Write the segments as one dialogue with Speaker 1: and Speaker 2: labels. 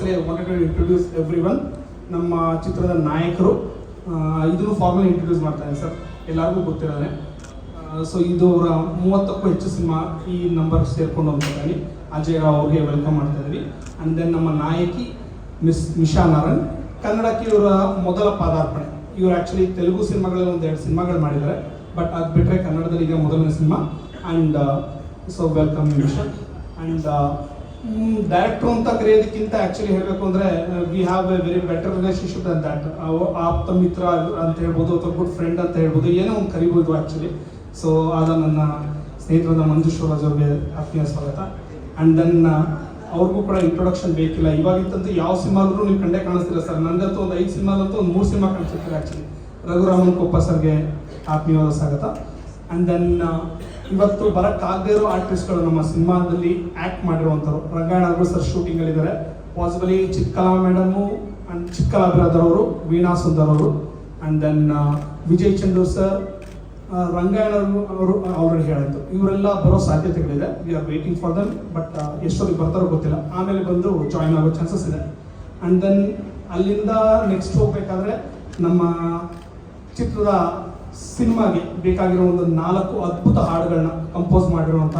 Speaker 1: wanted to introduce everyone. ನಮ್ಮ ಚಿತ್ರದ ನಾಯಕರು ಇದನ್ನು ಫಾರ್ಮಲಿ ಇಂಟ್ರೊಡ್ಯೂಸ್ ಮಾಡ್ತಾನೆ ಸರ್, ಎಲ್ಲರಿಗೂ ಗೊತ್ತಿರೋದೆ. ಸೊ ಇದು ಅವರ 30ಕ್ಕೂ ಹೆಚ್ಚು ಸಿನಿಮಾ ಈ ನಂಬರ್ ಸೇರ್ಕೊಂಡು ಹೋಗ್ತಾಯಿದ್ದೀನಿ. ಅಜಯ್ ರಾವ್ ಅವ್ರಿಗೆ ವೆಲ್ಕಮ್ ಮಾಡ್ತಾ ಇದ್ದೀವಿ. ಆ್ಯಂಡ್ ದೆನ್ ನಮ್ಮ ನಾಯಕಿ ಮಿಸ್ ನಿಶಾ ನಾರಾಯಣ್, ಕನ್ನಡಕ್ಕೆ ಇವರ ಮೊದಲ ಪಾದಾರ್ಪಣೆ. ಇವರು ಆ್ಯಕ್ಚುಲಿ ತೆಲುಗು ಸಿನಿಮಾಗಳಲ್ಲಿ 1-2 ಸಿನಿಮಾಗಳು ಮಾಡಿದ್ದಾರೆ, ಬಟ್ ಅದು ಬಿಟ್ಟರೆ ಕನ್ನಡದಲ್ಲಿ ಈಗ ಮೊದಲನೇ ಸಿನಿಮಾ. And so welcome Nisha. And director ಅಂತ ಕರೆಯೋದಕ್ಕಿಂತ ಆ್ಯಕ್ಚುಲಿ ಹೇಳಬೇಕು ಅಂದರೆ we have a very better relationship than that. ಆಪ್ತ ಮಿತ್ರ ಅಂತ ಹೇಳ್ಬೋದು ಅಥವಾ ಗುಡ್ ಫ್ರೆಂಡ್ ಅಂತ ಹೇಳ್ಬೋದು, ಏನೋ ಒಂದು ಕರಿಬೋದು ಆ್ಯಕ್ಚುಲಿ. ಸೊ ಆದ ನನ್ನ ಸ್ನೇಹಿತರಾದ ಮಂಜು ಶಿವರಾಜ್ ಅವ್ರಿಗೆ ಆತ್ಮೀಯ ಸ್ವಾಗತ. ಆ್ಯಂಡ್ ದೆನ್ ಅವ್ರಿಗೂ ಕೂಡ ಇಂಟ್ರೊಡಕ್ಷನ್ ಬೇಕಿಲ್ಲ. ಇವಾಗಿತ್ತಂತೂ ಯಾವ ಸಿನಿಮಾದ್ರೂ ನೀವು ಕಂಡೇ ಕಾಣಿಸ್ತೀರ ಸರ್. ನನಗಂತೂ ಒಂದು 5 ಸಿನಿಮಾದಂತೂ ಒಂದು 3 ಸಿನಿಮಾ ಕಾಣಿಸ್ತಿರ್ತಾರೆ ಆ್ಯಕ್ಚುಲಿ. ರಘುರಾಮನ್ ಕೊಪ್ಪ ಸರ್ಗೆ ಆತ್ಮೀಯವಾದ ಸ್ವಾಗತ. ಆ್ಯಂಡ್ ದೆನ್ ಇವತ್ತು ಬರೋಕ್ಕಾಗದೇ ಇರೋ ಆರ್ಟಿಸ್ಟ್ಗಳು ನಮ್ಮ ಸಿನಿಮಾದಲ್ಲಿ ಆ್ಯಕ್ಟ್ ಮಾಡಿರುವಂಥವ್ರು. ರಂಗಾಯಣ ಸರ್ ಶೂಟಿಂಗಲ್ಲಿದ್ದಾರೆ. Possibly Chitkala madam and Chitkala brother ಅವರು, ವೀಣಾ ಸುಂದರ್ ಅವರು, and then Vijay Chandur sir, Rangayana ಅವರು ಆಲ್ರೆಡಿ ಹೇಳಿದ್ದು. ಇವರೆಲ್ಲ ಬರೋ ಸಾಧ್ಯತೆಗಳಿದೆ. We are waiting for them. But ಎಷ್ಟೊತ್ತಿಗೆ ಬರ್ತಾರೋ ಗೊತ್ತಿಲ್ಲ. ಆಮೇಲೆ ಬಂದು ಜಾಯ್ನ್ ಆಗೋ ಚಾನ್ಸಸ್ ಇದೆ. ಆ್ಯಂಡ್ ದೆನ್ ಅಲ್ಲಿಂದ ನೆಕ್ಸ್ಟ್ ಹೋಗ್ಬೇಕಾದ್ರೆ ನಮ್ಮ ಚಿತ್ರದ ಸಿನಿಮಾಗೆ ಬೇಕಾಗಿರೋ ಒಂದು 4 ಅದ್ಭುತ ಹಾಡುಗಳನ್ನ ಕಂಪೋಸ್ ಮಾಡಿರುವಂಥ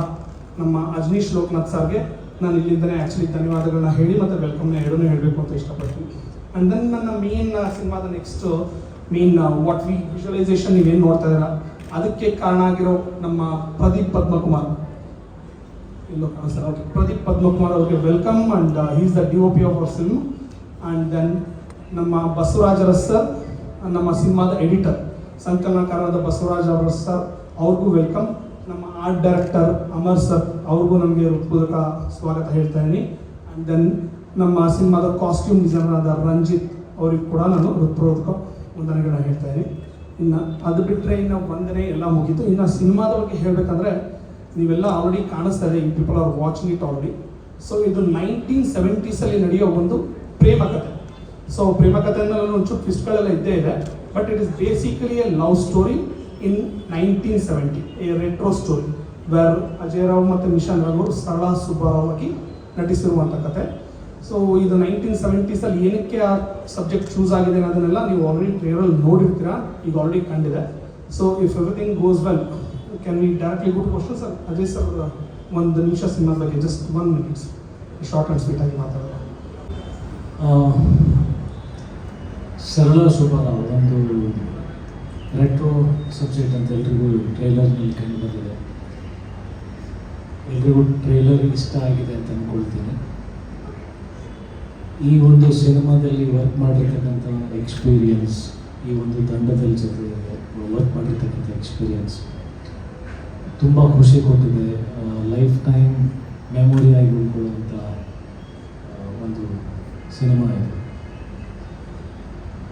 Speaker 1: ನಮ್ಮ ಅಜನೀಶ್ ಲೋಕನಾಥ್ ಸರ್ಗೆ ನಾನು ಇಲ್ಲಿಂದನೇ ಆ್ಯಕ್ಚುಲಿ ಧನ್ಯವಾದಗಳನ್ನ ಹೇಳಿ ಮತ್ತು ವೆಲ್ಕಮ್ನ ಎರಡನ್ನೂ ಹೇಳಬೇಕು ಅಂತ ಇಷ್ಟಪಡ್ತೀನಿ. ಆ್ಯಂಡ್ ದೆನ್ ನನ್ನ ಮೇನ್ ಸಿನಿಮಾದ ನೆಕ್ಸ್ಟ್ ಮೇನ್ ವಾಟ್ ವಿಜುವಲೈಸೇಷನ್ ನೀವೇನು ನೋಡ್ತಾ ಇದ್ದೀರಾ, ಅದಕ್ಕೆ ಕಾರಣ ಆಗಿರೋ ನಮ್ಮ ಪ್ರದೀಪ್ ಪದ್ಮಕುಮಾರ್, ಇಲ್ಲೋ ಸರ್, ಓಕೆ, ಪ್ರದೀಪ್ ಪದ್ಮಕುಮಾರ್ ಅವ್ರಿಗೆ welcome. And he is the DOP of our film. And then ನಮ್ಮ ಬಸವರಾಜ ಅರಸ್ ಸರ್, ನಮ್ಮ ಸಿನಿಮಾದ ಎಡಿಟರ್ ಸಂಕಲನಕಾರರಾದ ಬಸವರಾಜ್ ಅವರ ಸರ್, ಅವ್ರಿಗೂ ವೆಲ್ಕಮ್. ನಮ್ಮ ಆರ್ಟ್ ಡೈರೆಕ್ಟರ್ ಅಮರ್ ಸರ್, ಅವ್ರಿಗೂ ನಮಗೆ ಹೃತ್ಪೂರ್ವಕ ಸ್ವಾಗತ ಹೇಳ್ತಾ ಇದ್ದೀನಿ. ಆ್ಯಂಡ್ ದೆನ್ ನಮ್ಮ ಸಿನಿಮಾದ ಕಾಸ್ಟ್ಯೂಮ್ ಡಿಸೈನರ್ ಆದ ರಂಜಿತ್ ಅವ್ರಿಗೆ ಕೂಡ ನಾನು ಹೃತ್ಪೂರ್ವಕ ವಂದನೆಗಳನ್ನ ಹೇಳ್ತಾ ಇದ್ದೀನಿ. ಇನ್ನು ಅದು ಬಿಟ್ಟರೆ ಇನ್ನು ವಂದನೆ ಎಲ್ಲ ಮುಗೀತು. ಇನ್ನು ಸಿನಿಮಾದ ಬಗ್ಗೆ ಹೇಳಬೇಕಂದ್ರೆ ನೀವೆಲ್ಲ ಆಲ್ರೆಡಿ ಕಾಣಿಸ್ತಾ ಇದೆ, people are watching it already. So ಇದು 1970s ನಡೆಯೋ ಒಂದು ಪ್ರೇಮ ಕಥೆ. ಸೊ ಪ್ರೇಮ ಕಥೆಯಲ್ಲಿ ಒಂಚೂರು ಟ್ವಿಸ್ಟ್ಗಳೆಲ್ಲ ಇದ್ದೇ ಇದೆ, but it is basically a love story in 1970, a retro story where Ajay Rao ಮತ್ತು ನಿಶಾ ನಾರಾಯಣ್ ಸರಳಾ ಸುಬ್ಬಾರಾವ್ ಆಗಿ ನಟಿಸಿರುವಂಥ ಕತೆ. ಸೊ ಇದು 1970s ಏನಕ್ಕೆ ಆ ಸಬ್ಜೆಕ್ಟ್ ಚೂಸ್ ಆಗಿದೆ ಅನ್ನೋದನ್ನೆಲ್ಲ ನೀವು ಆಲ್ರೆಡಿ ಟ್ರೇಲಲ್ಲಿ ನೋಡಿರ್ತೀರಾ, ಈಗ ಆಲ್ರೆಡಿ ಕಂಡಿದೆ. So if everything goes well, can we directly go to question sir? Ajay sir, 1 ನಿಮಿಷ ಸಿನಿಮಾ ಬಗ್ಗೆ just 1 minute short and sweet ಆಗಿ ಮಾತಾಡೋದು.
Speaker 2: ಸರಳಾ ಸುಬ್ಬಾರಾವ್ ಒಂದು ರೆಟ್ರೋ ಸಬ್ಜೆಕ್ಟ್ ಅಂತ ಎಲ್ರಿಗೂ ಟ್ರೈಲರ್ನಲ್ಲಿ ಕಂಡು ಬಂದಿದೆ. ಎಲ್ರಿಗೂ ಟ್ರೈಲರ್ ಇಷ್ಟ ಆಗಿದೆ ಅಂತ ಅಂದ್ಕೊಳ್ತೀನಿ. ಈ ಒಂದು ಸಿನಿಮಾದಲ್ಲಿ ವರ್ಕ್ ಮಾಡಿರ್ತಕ್ಕಂಥ ಎಕ್ಸ್ಪೀರಿಯನ್ಸ್, ಈ ಒಂದು ತಂಡದಲ್ಲಿ ಜೊತೆ ವರ್ಕ್ ಮಾಡಿರ್ತಕ್ಕಂಥ ಎಕ್ಸ್ಪೀರಿಯನ್ಸ್ ತುಂಬ ಖುಷಿ ಕೊಟ್ಟಿದೆ. ಲೈಫ್ ಟೈಮ್ ಮೆಮೊರಿ ಆಗಿ ಉಳ್ಕೊಳ್ಳುವಂಥ ಒಂದು ಸಿನಿಮಾ ಇದೆ.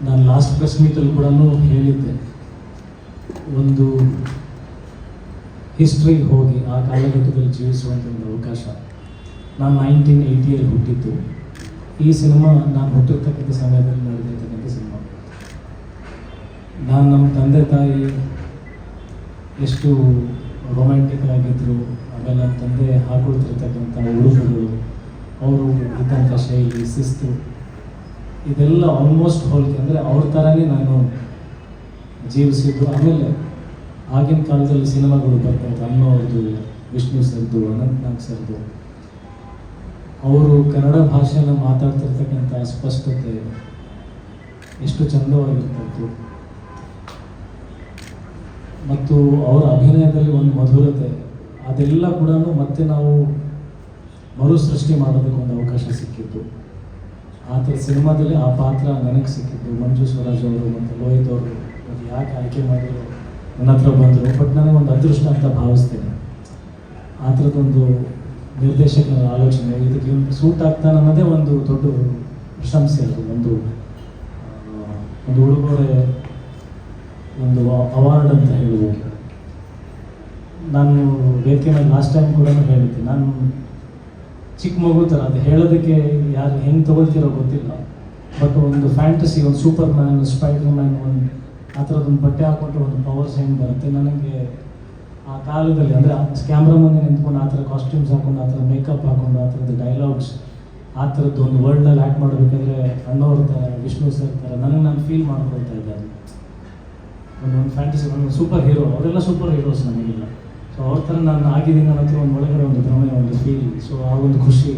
Speaker 2: ನಾನು ಲಾಸ್ಟ್ ಪ್ರೆಸ್ ಮೀಟಲ್ಲಿ ಕೂಡ ಹೇಳಿದ್ದೆ, ಒಂದು ಹಿಸ್ಟ್ರಿಗೆ ಹೋಗಿ ಆ ಕಾಲಘಟ್ಟದಲ್ಲಿ ಜೀವಿಸುವಂಥ ಒಂದು ಅವಕಾಶ. ನಾನು 1980ಯಲ್ಲಿ ಹುಟ್ಟಿದ್ದು. ಈ ಸಿನಿಮಾ ನಾನು ಹುಟ್ಟಿರ್ತಕ್ಕಂಥ ಸಮಯದಲ್ಲಿ ನಡೆದಿರ್ತಕ್ಕಂಥ ಸಿನಿಮಾ. ನಾನು ನಮ್ಮ ತಂದೆ ತಾಯಿ ಎಷ್ಟು ರೊಮ್ಯಾಂಟಿಕ್ ಆಗಿದ್ದರು, ಆಮೇಲೆ ನಮ್ಮ ತಂದೆ ಹಾಕೊಳ್ತಿರ್ತಕ್ಕಂಥ ಉಡುಪುಗಳು, ಅವರು ಇದ್ದಂಥ ಶೈಲಿ, ಶಿಸ್ತು, ಇದೆಲ್ಲ ಆಲ್ಮೋಸ್ಟ್ ಹೋಲಿಕೆ. ಅಂದರೆ ಅವ್ರ ಥರನೇ ನಾನು ಜೀವಿಸಿದ್ದು. ಆಮೇಲೆ ಆಗಿನ ಕಾಲದಲ್ಲಿ ಸಿನಿಮಾಗಳು ಬರ್ತಾಯಿತ್ತು, ಅಮ್ಮ ಅವ್ರದ್ದು, ವಿಷ್ಣು ಸರ್ದು, ಅನಂತ್ ನಾಗ್ ಸರ್ದು. ಅವರು ಕನ್ನಡ ಭಾಷೆನ ಮಾತಾಡ್ತಿರ್ತಕ್ಕಂಥ ಸ್ಪಷ್ಟತೆ ಎಷ್ಟು ಚಂದವಾಗಿರ್ತಿತ್ತು. ಮತ್ತು ಅವರ ಅಭಿನಯದಲ್ಲಿ ಒಂದು ಮಧುರತೆ, ಅದೆಲ್ಲ ಕೂಡ ಮತ್ತೆ ನಾವು ಮರುಸೃಷ್ಟಿ ಮಾಡೋದಕ್ಕೆ ಒಂದು ಅವಕಾಶ ಸಿಕ್ಕಿತ್ತು. ಆ ಥರ ಸಿನಿಮಾದಲ್ಲಿ ಆ ಪಾತ್ರ ನನಗೆ ಸಿಕ್ಕಿದ್ದು. ಮಂಜು ಸ್ವರಾಜ್ ಅವರು ಮತ್ತು ಲೋಹಿತ್ ಅವರು ಅದು ಯಾಕೆ ಆಯ್ಕೆ ಮಾಡಿದ್ರು ನನ್ನ ಹತ್ರ ಬಂದರು. ಬಟ್ ನನಗೆ ಒಂದು ಅದೃಷ್ಟ ಅಂತ ಭಾವಿಸ್ತೇನೆ. ಆ ಥರದ್ದೊಂದು ನಿರ್ದೇಶಕರ ಆಲೋಚನೆ ಇದಕ್ಕೆ ಇವ್ನು ಸೂಟ್ ಆಗ್ತಾನೆ ಅನ್ನೋದೇ ಒಂದು ದೊಡ್ಡ ಪ್ರಶಂಸೆ. ಅದು ಒಂದು ಉಡುಗೊರೆ, ಒಂದು ಅವಾರ್ಡ್ ಅಂತ ಹೇಳ್ಬೋದು. ನಾನು ವೇದಿಕೆ ಮೇಲೆ ಲಾಸ್ಟ್ ಟೈಮ್ ಕೂಡ ಹೇಳಿದ್ದೆ, ನಾನು ಚಿಕ್ಕ ಮಗು ಥರ. ಅದು ಹೇಳೋದಕ್ಕೆ ಯಾರು ಹೆಂಗೆ ತೊಗೊಳ್ತಿರೋ ಗೊತ್ತಿಲ್ಲ, ಬಟ್ ಒಂದು ಫ್ಯಾಂಟಸಿ, ಒಂದು ಸೂಪರ್ ಮ್ಯಾನ್, ಸ್ಪೈಡರ್ ಮ್ಯಾನ್, ಒಂದು ಆ ಥರದ್ದೊಂದು ಬಟ್ಟೆ ಹಾಕ್ಕೊಂಡ್ರೆ ಒಂದು ಪವರ್ಸ್ ಹೆಂಗೆ ಬರುತ್ತೆ. ನನಗೆ ಆ ಕಾಲದಲ್ಲಿ ಅಂದರೆ ಕ್ಯಾಮ್ರಾ ಮುಂದೆ ನಿಂತ್ಕೊಂಡು ಆ ಥರ ಕಾಸ್ಟ್ಯೂಮ್ಸ್ ಹಾಕೊಂಡು, ಆ ಥರ ಮೇಕಪ್ ಹಾಕೊಂಡು, ಆ ಥರದ ಡೈಲಾಗ್ಸ್ ಆ ಥರದ್ದು ಒಂದು ವರ್ಲ್ಡಲ್ಲಿ ಆ್ಯಕ್ಟ್ ಮಾಡಬೇಕಾದ್ರೆ ಅಣ್ಣವ್ರ ಥರ ವಿಷ್ಣು ಸರ್ ಥರ ನನಗೆ ನಾನು ಫೀಲ್ ಮಾಡ್ಕೊಳ್ತಾ ಇದ್ದೆ ಒಂದೊಂದು ಫ್ಯಾಂಟಸಿ ಒಂದು ಸೂಪರ್ ಹೀರೋ ಅವರೆಲ್ಲ ಸೂಪರ್ ಹೀರೋಸ್ ನಮಗಿಲ್ಲ. ಸೊ ಅವ್ರ ಥರ ನಾನು ಆಗಿದ್ದೀನಿ ನನ್ನ ಹತ್ರ ಒಂದು ಒಳಗಡೆ ಒಂದು ಭ್ರಮೆ, ಒಂದು ಫೀಲ್. ಸೊ ಆ ಒಂದು ಖುಷಿ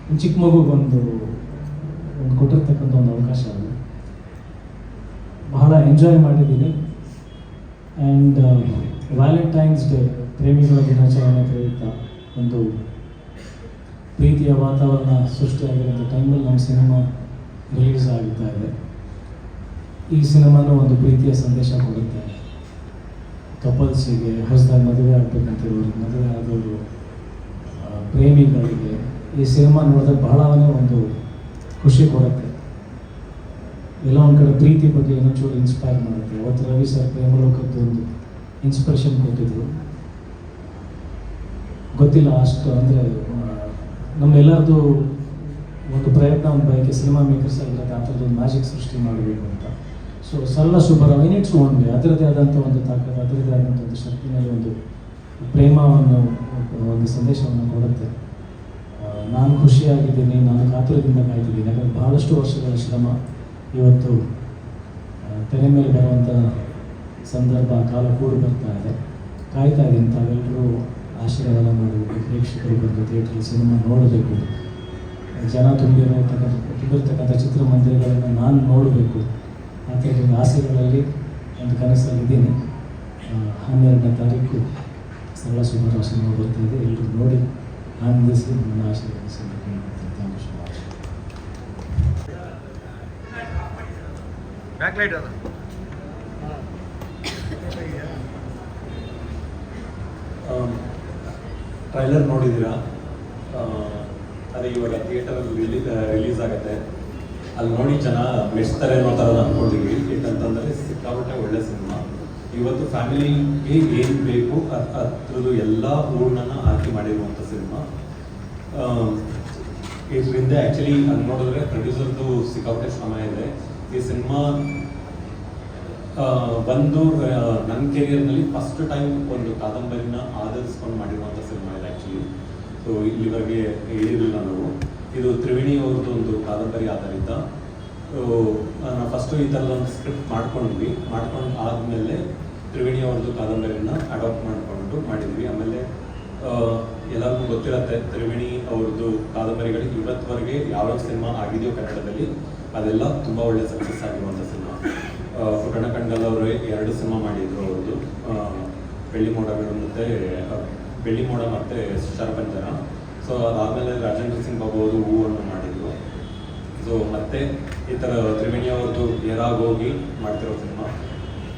Speaker 2: ಒಂದು ಚಿಕ್ಕ ಮಗುಗೊಂದು ಕೊಟ್ಟಿರ್ತಕ್ಕಂಥ ಒಂದು ಅವಕಾಶ ಅದು. ಬಹಳ ಎಂಜಾಯ್ ಮಾಡಿದ್ದೀನಿ. ಆ್ಯಂಡ್ ವ್ಯಾಲೆಂಟೈನ್ಸ್ ಡೇ, ಪ್ರೇಮಿಗಳ ದಿನಾಚರಣೆ ಪ್ರಯುಕ್ತ ಒಂದು ಪ್ರೀತಿಯ ವಾತಾವರಣ ಸೃಷ್ಟಿಯಾಗಿರೋಂಥ ಟೈಮಲ್ಲಿ ನಮ್ಮ ಸಿನಿಮಾ ರಿಲೀಸ್ ಆಗ್ತಾ ಇದೆ. ಈ ಸಿನಿಮಾನು ಒಂದು ಪ್ರೀತಿಯ ಸಂದೇಶ ಕೊಡುತ್ತೆ ಕಪಲ್ಸಿಗೆ, ಹೊಸದಾಗಿ ಮದುವೆ ಆಗಬೇಕಂತಿರೋರಿಗೆ, ಮದುವೆ ಆದವರು, ಪ್ರೇಮಿಗಳಿಗೆ. ಈ ಸಿನಿಮಾ ನೋಡಿದ್ರೆ ಬಹಳನೇ ಒಂದು ಖುಷಿ ಕೊಡುತ್ತೆ. ಎಲ್ಲ ಒಂದು ಕಡೆ ಪ್ರೀತಿ ಬಗ್ಗೆ ಇನ್ನೊಂಚೂರು ಇನ್ಸ್ಪೈರ್ ಮಾಡುತ್ತೆ. ಅವತ್ತು ರವಿ ಸರ್ ಪ್ರೇಮಲೋಕದ್ದು ಒಂದು ಇನ್ಸ್ಪಿರೇಷನ್ ಕೊಟ್ಟಿದ್ರು. ಗೊತ್ತಿಲ್ಲ ಅಷ್ಟು ಅಂದರೆ ನಮ್ಮೆಲ್ಲರದು ಒಂದು ಪ್ರಯತ್ನ, ಒಂದು ಬಯಕೆ ಸಿನಿಮಾ ಮೇಕರ್ಸ್ ಆಗಿರುತ್ತೆ ಆ ಥರದ್ದು ಒಂದು ಮ್ಯಾಜಿಕ್ ಸೃಷ್ಟಿ ಮಾಡಬೇಕು ಅಂತ. ಸೊ ಸರಳ ಶುಭರಾವ್ ಯೂನಿಟ್ಸ್ ಓನ್ಲಿ ಅದರದ್ದೇ ಆದಂಥ ಒಂದು ತಾಕತ್ತು, ಅದರದ್ದೇ ಆದಂಥ ಒಂದು ಶಕ್ತಿನಲ್ಲಿ ಒಂದು ಪ್ರೇಮವನ್ನು, ಒಂದು ಸಂದೇಶವನ್ನು ಕೊಡುತ್ತೆ. ನಾನು ಖುಷಿಯಾಗಿದ್ದೀನಿ, ನಾನು ಕಾತುರದಿಂದ ಕಾಯ್ತಿದ್ದೀನಿ. ಯಾಕಂದರೆ ಬಹಳಷ್ಟು ವರ್ಷಗಳ ಶ್ರಮ ಇವತ್ತು ತೆರೆ ಮೇಲೆ ಬರುವಂಥ ಸಂದರ್ಭ, ಕಾಲ ಕೂಡಿ ಬರ್ತಾ ಇದೆ. ಕಾಯ್ತಾ ಇದ್ದೀನಿ ತಾವೆಲ್ಲರೂ ಆಶೀರ್ವಾದ ಮಾಡಬೇಕು, ಪ್ರೇಕ್ಷಕರು ಬಂದು ಥಿಯೇಟ್ರಲ್ಲಿ ಸಿನಿಮಾ ನೋಡಬೇಕು, ಜನ ತುಂಬಿರ್ತಕ್ಕಂಥ ಚಿತ್ರಮಂದಿರಗಳನ್ನು ನಾನು ನೋಡಬೇಕು. ಆ ಥರದ ಆಸೆಗಳಲ್ಲಿ ಒಂದು ಕನಸಲ್ಲಿದ್ದೀನಿ. 12ನೇ ತಾರೀಕು ಸರಳ ಸುಮಾರು ಸಿನಿಮಾ ಬರ್ತಾಯಿದೆ. ಎಲ್ಲರೂ ನೋಡಿ ಆನಂದಿಸಿ ನನ್ನ ಆಶೀರ್ವದಿಸಿ. Thank you so much.
Speaker 3: Backlight ಅದು
Speaker 4: ಟ್ರೈಲರ್ ನೋಡಿದ್ದೀರಾ? ಅದೇ ಇವಾಗ ಥಿಯೇಟರಲ್ಲಿ ರಿಲೀಸ್ ಆಗುತ್ತೆ. ಅಲ್ಲಿ ನೋಡಿ ಜನ ಮೆಚ್ತಾರೆ ಅನ್ನೋ ಥರ ಅಂದ್ಕೊಂಡಿದ್ವಿ. ಯಾಕಂತಂದರೆ ಸಿಕ್ಕಾಪಟ್ಟೆ ಒಳ್ಳೆ ಸಿನಿಮಾ. ಇವತ್ತು ಫ್ಯಾಮಿಲಿಗೆ ಏನು ಬೇಕು ಅದ್ರದ್ದು ಎಲ್ಲ ಹೂರ್ಣನ ಹಾಕಿ ಮಾಡಿರುವಂಥ ಸಿನಿಮಾ. ಇದರಿಂದ ಆ್ಯಕ್ಚುಲಿ ಹಂಗೆ ನೋಡಿದ್ರೆ ಪ್ರೊಡ್ಯೂಸರ್ದು ಸಿಕ್ಕಾಪಟ್ಟೆ ಶ್ರಮ ಇದೆ. ಈ ಸಿನಿಮಾ ಬಂದು ನನ್ನ ಕೆರಿಯರ್ನಲ್ಲಿ ಫಸ್ಟ್ ಟೈಮ್ ಒಂದು ಕಾದಂಬರಿನ ಆಧರಿಸ್ಕೊಂಡು ಮಾಡಿರುವಂಥ ಸಿನಿಮಾ ಇದೆ ಆ್ಯಕ್ಚುಲಿ. ಸೊ ಇಲ್ಲಿವರೆಗೆ ಹೇಳಿರಲಿಲ್ಲ ನಾವು. ಇದು ತ್ರಿವೇಣಿ ಅವ್ರದ್ದು ಒಂದು ಕಾದಂಬರಿ ಆಧಾರಿತ. ನಾವು ಫಸ್ಟು ಈ ಥರದೊಂದು ಸ್ಕ್ರಿಪ್ಟ್ ಮಾಡ್ಕೊಂಡು ಆದಮೇಲೆ ತ್ರಿವೇಣಿ ಅವ್ರದ್ದು ಕಾದಂಬರಿನ ಅಡಾಪ್ಟ್ ಮಾಡಿಕೊಂಡು ಮಾಡಿದ್ವಿ. ಆಮೇಲೆ ಎಲ್ಲರಿಗೂ ಗೊತ್ತಿರುತ್ತೆ ತ್ರಿವೇಣಿ ಅವ್ರದ್ದು ಕಾದಂಬರಿಗಳು ಇವತ್ತುವರೆಗೆ ಯಾವ್ಯಾವ ಸಿನಿಮಾ ಆಗಿದೆಯೋ ಕನ್ನಡದಲ್ಲಿ ಅದೆಲ್ಲ ತುಂಬ ಒಳ್ಳೆ ಸಕ್ಸಸ್ ಆಗಿರುವಂಥ ಸಿನಿಮಾ. ಪುಟ್ಟಣ್ಣ ಕಣಗಾಲ್ ಅವರು 2 ಸಿನಿಮಾ ಮಾಡಿದ್ರು ಅವ್ರದ್ದು, ಬೆಳ್ಳಿ ಮೋಡ ಮತ್ತು ಶರಪಂಜರ. ಸೊ ಅದಾದಮೇಲೆ ರಾಜೇಂದ್ರ ಸಿಂಗ್ ಬಾಬು ಅವರು ಹೂವನ್ನು ಮಾಡಿದರು. ಸೊ ಮತ್ತೆ ಈ ಥರ ತ್ರಿವೇಣಿ ಅವ್ರದ್ದು ಏರಾಗೋಗಿ ಮಾಡ್ತಿರೋ ಸಿನಿಮಾ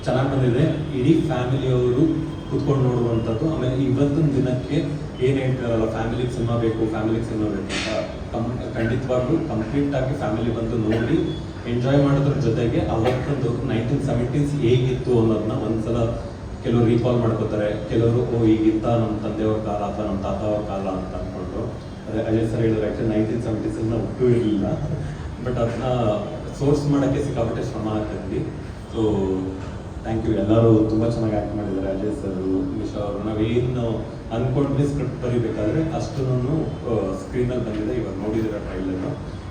Speaker 4: ಚೆನ್ನಾಗಿ ಬಂದಿದೆ. ಇಡೀ ಫ್ಯಾಮಿಲಿಯವರು ಕೂತ್ಕೊಂಡು ನೋಡುವಂಥದ್ದು. ಆಮೇಲೆ ಇವತ್ತಿನ ದಿನಕ್ಕೆ ಏನು ಹೇಳ್ತಾರಲ್ಲ, ಫ್ಯಾಮಿಲಿಗೆ ಸಿನಿಮಾ ಬೇಕು ಅಂತ ಖಂಡಿತವಾಗ್ಲೂ ಕಂಪ್ಲೀಟಾಗಿ ಫ್ಯಾಮಿಲಿ ಬಂದು ನೋಡಿ ಎಂಜಾಯ್ ಮಾಡೋದ್ರ ಜೊತೆಗೆ ಅವತ್ತೊಂದು 1970s ಹೇಗಿತ್ತು ಅನ್ನೋದನ್ನ ಒಂದ್ಸಲ ಕೆಲವರು ರೀಕಾಲ್ ಮಾಡ್ಕೋತಾರೆ. ಕೆಲವರು ಈಗಿತ್ತ ನಮ್ಮ ತಂದೆಯವ್ರ ಕಾಲ ಅಥವಾ ನಮ್ಮ ತಾತ ಅವ್ರ ಕಾಲ ಅಂತ ಅಂದ್ಕೊಂಡು. ಅದೇ ಅಜಯ್ ಸರ್ ಹೇಳಿದ್ರು, ಆ್ಯಕ್ಚುಲಿ 1970s ನಾವು ಹುಟ್ಟೂ ಇರಲಿಲ್ಲ, ಬಟ್ ಅದನ್ನ ಸೋರ್ಸ್ ಮಾಡೋಕ್ಕೆ ಸಿಕ್ಕಾಪಟ್ಟೆ ಶ್ರಮ ಆಗ್ತದೆ. So thank you. ಎಲ್ಲರೂ ತುಂಬ ಚೆನ್ನಾಗಿ ಆ್ಯಕ್ಟ್ ಮಾಡಿದ್ದಾರೆ. ಅಜಯ್ ಸರ್, ನಿಶಾ ಅವರು. ನಾವೇನು ಅಂದ್ಕೊಂಡ್ವಿ ಸ್ಕ್ರಿಪ್ಟ್ ಬರೀಬೇಕಾದ್ರೆ ಅಷ್ಟೂ ಸ್ಕ್ರೀನಲ್ಲಿ ಬಂದಿದೆ. ಇವಾಗ ನೋಡಿದಿರೋ ಟ್ರೈಲರ್,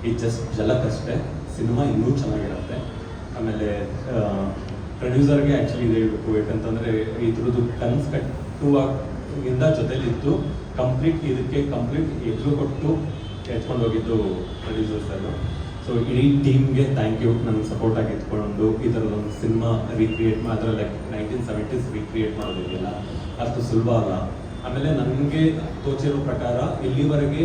Speaker 4: ಇದು ಜಸ್ಟ್ ಜಲಕ್ಕಷ್ಟೇ. ಸಿನಿಮಾ ಇನ್ನೂ ಚೆನ್ನಾಗಿರುತ್ತೆ. ಆಮೇಲೆ ಪ್ರೊಡ್ಯೂಸರ್ಗೆ ಆ್ಯಕ್ಚುಲಿ ಇದು ಹೇಳ್ಬೇಕು. ಯಾಕಂತಂದರೆ ಇದ್ರದ್ದು ಕನ್ಸು ಕಟ್ಟುವಾಗಿಂದ ಜೊತೆಲಿದ್ದು ಇದಕ್ಕೆ ಕಂಪ್ಲೀಟ್ ಎದುರು ಕೊಟ್ಟು ಎತ್ಕೊಂಡು ಹೋಗಿದ್ದು ಪ್ರೊಡ್ಯೂಸರ್ ಸರ್. ಸೊ ಇಡೀ ಟೀಮ್ಗೆ ಥ್ಯಾಂಕ್ ಯು. ನನಗೆ ಸಪೋರ್ಟಾಗಿ ಎತ್ಕೊಂಡು ಈ ಥರದೊಂದು ಸಿನಿಮಾ ರೀಕ್ರಿಯೇಟ್ ಮಾತ್ರ, ಲೈಕ್ 1970s ರೀಕ್ರಿಯೇಟ್ ಮಾಡೋದಿದೆಯಲ್ಲ ಅಷ್ಟು ಸುಲಭ ಅಲ್ಲ. ಆಮೇಲೆ ನನಗೆ ತೋಚಿರೋ ಪ್ರಕಾರ ಇಲ್ಲಿವರೆಗೆ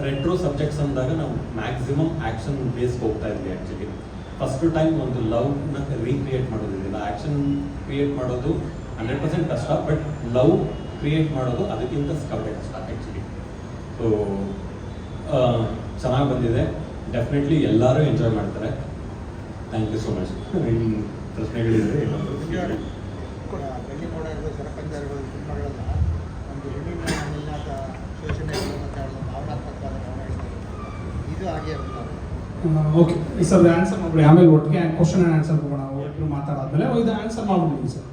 Speaker 4: ರೆಟ್ರೋ ಸಬ್ಜೆಕ್ಟ್ಸ್ ಅಂದಾಗ ನಾವು ಮ್ಯಾಕ್ಸಿಮಮ್ ಆ್ಯಕ್ಷನ್ ಬೇಸ್ಗೆ ಹೋಗ್ತಾ ಇದ್ವಿ. ಆ್ಯಕ್ಚುಲಿ ಫಸ್ಟ್ ಟೈಮ್ ಒಂದು ಲವ್ನ ರೀಕ್ರಿಯೇಟ್ ಮಾಡೋದಿದೆಯಲ್ಲ, ಆ್ಯಕ್ಷನ್ ಕ್ರಿಯೇಟ್ ಮಾಡೋದು 100% ಕಷ್ಟ, ಬಟ್ ಲವ್ ಕ್ರಿಯೇಟ್ ಮಾಡೋದು ಅದಕ್ಕಿಂತ ಸಿಕ್ಕಾಪಟ್ಟೆ ಕಷ್ಟ ಆ್ಯಕ್ಚುಲಿ. ಸೊ ಚೆನ್ನಾಗಿ ಬಂದಿದೆ. ಡೆಫಿನೆಟ್ಲಿ ಎಲ್ಲರೂ ಎಂಜಾಯ್ ಮಾಡ್ತಾರೆ. Thank you so much. ನಿಮ್ಮ ಪ್ರಶ್ನೆಗಳಿದೆ ಇನ್ನೊಂದು
Speaker 3: ಬೆಳ್ಳಿ ಮೋಡ ಇರ್ಬೋದು, ಶರಪಂಜರಗಳು ಸಿನಿಮಾಗಳೆಲ್ಲ ಒಂದು ಹೆಣ್ಣಿನ ಶೋಷಣೆ ಭಾವನಾತ್ಮಕವಾದ ಭಾವನೆಗಳು ಇದು ಹಾಗೆ
Speaker 1: ಓಕೆ ಸರ್, ಆನ್ಸರ್ ಮಾಡ್ಬಿಡಿ. ಆಮೇಲೆ ಒಟ್ಟಿಗೆ ಕ್ವಶನ್ ಆ್ಯಂಡ್ ಆನ್ಸರ್ ಹೋಗೋಣ. ಒಬ್ಬರು ಮಾತಾಡಾದ್ಮೇಲೆ ಇದು ಆನ್ಸರ್ ಮಾಡ್ಬಿಡಿ ಸರ್.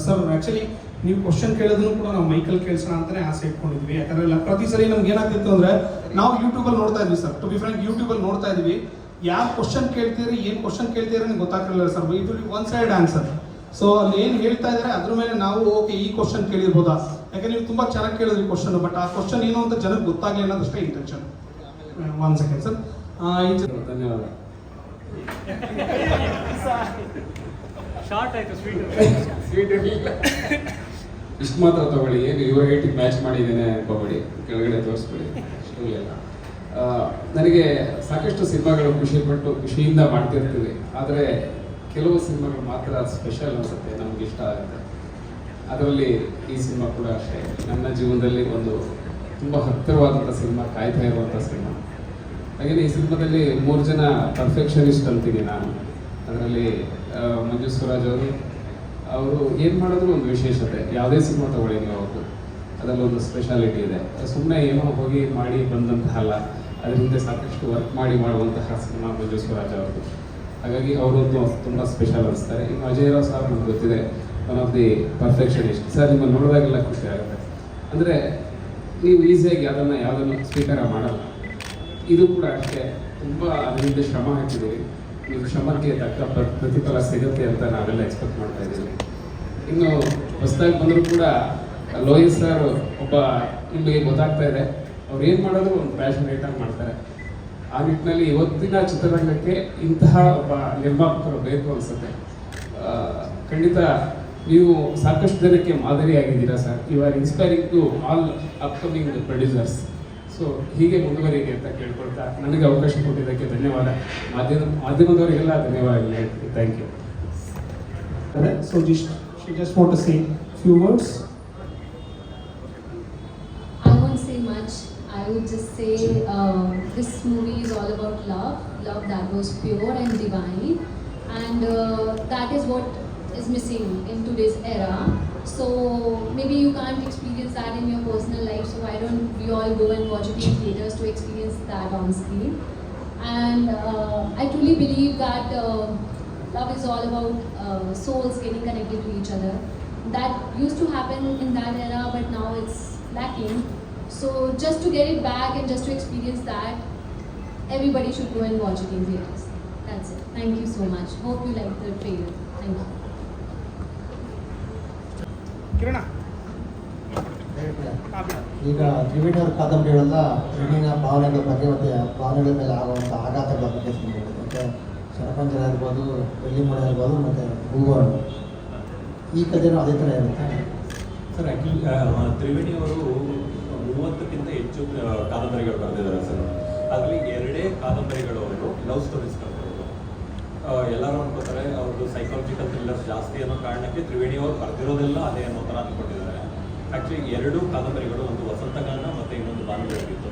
Speaker 1: ಸರ್ ಆ್ಯಕ್ಚುಲಿ ನೀವು ಕ್ವಶನ್ ಕೇಳೋದನ್ನು ಕೂಡ ನಾವು ಮೈಕಲ್ ಕೇಳಿಸೋಣ ಅಂತಾನೆ ಆಸೆ ಇಟ್ಕೊಂಡಿದ್ವಿ. ಯಾಕಂದ್ರೆ ಪ್ರತಿ ಸರಿ ನಮ್ಗೆ ಏನಾಗ್ತಿತ್ತು ಅಂದ್ರೆ ನಾವು ಯೂಟ್ಯೂಬಲ್ಲಿ ನೋಡ್ತಾ ಇದ್ವಿ ಸರ್, ಟು ಬಿ ಫ್ರಾಂಕ್ ಯೂಟ್ಯೂಬಲ್ಲಿ ನೋಡ್ತಾ ಇದ್ವಿ, ಯಾರು ಕ್ವಶನ್ ಕೇಳ್ತೀರಿ ಏನು ಕ್ವಶನ್ ಕೇಳ್ತೀರಿ ನಿಮ್ಗೆ ಗೊತ್ತಾಗ್ತಿರಲಿಲ್ಲ ಸರ್, ಇದು ಒನ್ ಸೈಡ್ ಆನ್ಸರ್. ಸೊ ಅಲ್ಲಿ ಏನು ಹೇಳ್ತಾ ಇದ್ದಾರೆ ಅದ್ರ ಮೇಲೆ ನಾವು ಓಕೆ ಈ ಕ್ವಶನ್ ಕೇಳಿರ್ಬೋದಾ, ಯಾಕಂದ್ರೆ ನೀವು ತುಂಬಾ ಚೆನ್ನಾಗಿ ಕೇಳಿದ್ರಿ ಕ್ವಶನ್, ಬಟ್ ಆ ಕ್ವಶನ್ ಏನು ಅಂತ ಜನಕ್ಕೆ ಗೊತ್ತಾಗಲಿಲ್ಲ ಅನ್ನೋದಷ್ಟೇ ಇಂಟೆನ್ಷನ್. One second sir.
Speaker 5: ಧನ್ಯವಾದ.
Speaker 6: ಶಾರ್ಟ್ ಆಯ್ತು,
Speaker 5: ಸ್ವೀಟ್ ಇಷ್ಟು ಮಾತ್ರ ತಗೊಳ್ಳಿ, ಏನು ಇವ್ರ ಹೇಟಿಗೆ ಮ್ಯಾಚ್ ಮಾಡಿದ್ದೇನೆ ಅನ್ಕೋಬೇಡಿ, ಕೆಳಗಡೆ ತೋರಿಸ್ಬೇಡಿ. ಇಲ್ಲ, ನನಗೆ ಸಾಕಷ್ಟು ಸಿನಿಮಾಗಳು ಖುಷಿಯಿಂದ ಮಾಡ್ತಿರ್ತೀವಿ, ಆದರೆ ಕೆಲವು ಸಿನಿಮಾಗಳು ಮಾತ್ರ ಸ್ಪೆಷಲ್ ಅನಿಸುತ್ತೆ, ನಮ್ಗೆ ಇಷ್ಟ ಆಗುತ್ತೆ. ಅದರಲ್ಲಿ ಈ ಸಿನಿಮಾ ಕೂಡ ಅಷ್ಟೇ, ನನ್ನ ಜೀವನದಲ್ಲಿ ಒಂದು ತುಂಬ ಹತ್ತಿರವಾದಂಥ ಸಿನಿಮಾ, ಕಾಯ್ತಾ ಇರುವಂಥ ಸಿನಿಮಾ. ಹಾಗೆಯೇ ಈ ಸಿನಿಮಾದಲ್ಲಿ 3 ಜನ ಪರ್ಫೆಕ್ಷನಿಸ್ಟ್ ಅಂತೀನಿ ನಾನು. ಅದರಲ್ಲಿ ಮಂಜು ಸ್ವರಾಜ್ ಅವರು ಏನು ಮಾಡಿದ್ರು ಒಂದು ವಿಶೇಷತೆ, ಯಾವುದೇ ಸಿನಿಮಾ ತಗೊಳ್ಳಿ ನೀವು ಅವ್ರದ್ದು, ಅದರಲ್ಲಿ ಒಂದು ಸ್ಪೆಷಾಲಿಟಿ ಇದೆ. ಸುಮ್ಮನೆ ಏನೋ ಹೋಗಿ ಮಾಡಿ ಬಂದಂತಹ ಅಲ್ಲ, ಅದ್ರ ಹಿಂದೆ ಸಾಕಷ್ಟು ವರ್ಕ್ ಮಾಡಿ ಮಾಡುವಂತಹ ಸಿನಿಮಾ ಮಂಜು ಸ್ವರಾಜ್ ಅವ್ರದ್ದು. ಹಾಗಾಗಿ ಅವರೊಂದು ತುಂಬ ಸ್ಪೆಷಲ್ ಅನಿಸ್ತಾರೆ. ಇನ್ನು ಅಜಯ್ ರಾವ್ ಸರ್ ನಮ್ಗೆ ಗೊತ್ತಿದೆ, one of the perfectionist. Sir ನಿಮ್ಮನ್ನು ನೋಡಿದಾಗೆಲ್ಲ ಖುಷಿ ಆಗುತ್ತೆ. ಅಂದರೆ ನೀವು ಈಸಿಯಾಗಿ ಯಾವುದನ್ನು ಸ್ವೀಕಾರ ಮಾಡಲ್ಲ. ಇದು ಕೂಡ ಅಷ್ಟೇ, ತುಂಬ ಅದರಿಂದ ಶ್ರಮ ಹಾಕಿದ್ದೀವಿ. ನೀವು ಶ್ರಮಕ್ಕೆ ತಕ್ಕ ಪ್ರತಿಫಲ ಸಿಗುತ್ತೆ ಅಂತ ನಾವೆಲ್ಲ ಎಕ್ಸ್ಪೆಕ್ಟ್ ಮಾಡ್ತಾ ಇದ್ದೀವಿ. ಇನ್ನು ಹೊಸದಾಗಿ ಬಂದರೂ ಕೂಡ ಲೋಹಿತ್ ಸರ್ ಒಬ್ಬ ನಿಮಗೆ ಗೊತ್ತಾಗ್ತಾ ಇದೆ, ಅವ್ರು ಏನು ಮಾಡೋದು ಒಂದು ಪ್ಯಾಷನೇಟಾಗಿ ಮಾಡ್ತಾರೆ. ಆ ನಿಟ್ಟಿನಲ್ಲಿ ಇವತ್ತಿನ ಚಿತ್ರರಂಗಕ್ಕೆ ಇಂತಹ ಒಬ್ಬ ನಿರ್ಮಾಪಕರು ಬೇಕು ಅನಿಸುತ್ತೆ. ಖಂಡಿತ ನೀವು ಸಾಕಷ್ಟು ಜನಕ್ಕೆ ಮಾದರಿಯಾಗಿದ್ದೀರಾ sir. You are inspiring to all upcoming producers. So ಹೀಗೆ ಮುಂದುವರಿಯಿರಿ ಅಂತ ಕೇಳ್ಕೊಳ್ತಾ ನನಗೆ ಅವಕಾಶ ಕೊಟ್ಟಿದ್ದಕ್ಕೆ ಧನ್ಯವಾದ. ಮಾಧ್ಯಮದವರಿಗೆಲ್ಲ ಧನ್ಯವಾದ ಹೇಳ್ತೀನಿ. Thank you.
Speaker 1: So she just want to say few words.
Speaker 7: I won't say much. I would just say this movie is all about love that was pure and divine, and that is what is missing in today's era. So maybe you can't experience that in your personal life, so why don't we all go and watch it in theaters to experience that on screen. And I truly believe that love is all about souls getting connected to each other. That used to happen in that era, but now it's lacking. So just to get it back and just to experience that, everybody should go and watch it in theaters. That's it. Thank you so much. Hope you like the trailer. Thank you.
Speaker 1: ಕಿರಣ
Speaker 3: ಈಗ ತ್ರಿವೇಣಿಯವ್ರ ಕಾದಂಬರಿಗಳೆಲ್ಲ ಹೆಣ್ಣಿನ ಭಾವನೆಗಳ ಬಗ್ಗೆ ಮತ್ತು ಭಾವನೆಗಳ ಮೇಲೆ ಆಗುವಂಥ ಆಘಾತಗಳ ಬಗ್ಗೆ ಸಿಗ್ಬೋದು. ಮತ್ತು ಶರಪಂಜರ ಇರ್ಬೋದು, ಬೆಳ್ಳಿ ಮೋಡ ಇರ್ಬೋದು, ಮತ್ತು ಹೂವು. ಈ ಕಥೆನೂ ಅದೇ ಥರ ಇರುತ್ತೆ
Speaker 4: ಸರ್. ಆ್ಯಕ್ಚುಲಿ ತ್ರಿವೇಣಿಯವರು 30ಕ್ಕಿಂತ ಹೆಚ್ಚು ಕಾದಂಬರಿಗಳು ಬರೆದಿದ್ದಾರೆ ಸರ್. ಅದರಲ್ಲಿ 2 ಕಾದಂಬರಿಗಳು ಅವರು ಲವ್ ಸ್ಟೋರೀಸ್ ಬರೆದಿರೋದು. ಎಲ್ಲರೂ ಅನ್ಕೋತಾರೆ ಅವ್ರದ್ದು ಸೈಕಾಲಜಿಕಲ್ ಥ್ರಿಲ್ಲರ್ಸ್ ಜಾಸ್ತಿ ಅನ್ನೋ ಕಾರಣಕ್ಕೆ ತ್ರಿವೇಣಿಯವರು ಬರೆದಿರೋದೆಲ್ಲ ಅದೇ ಅನ್ನೋ ಥರ ಅಂದ್ಕೊಂಡಿದ್ದಾರೆ. ಆ್ಯಕ್ಚುಲಿ 2 ಕಾದಂಬರಿಗಳು, ಒಂದು ವಸಂತಗಾನ ಮತ್ತು ಇನ್ನೊಂದು ಬಾನುಲಿಯಾಗಿತ್ತು.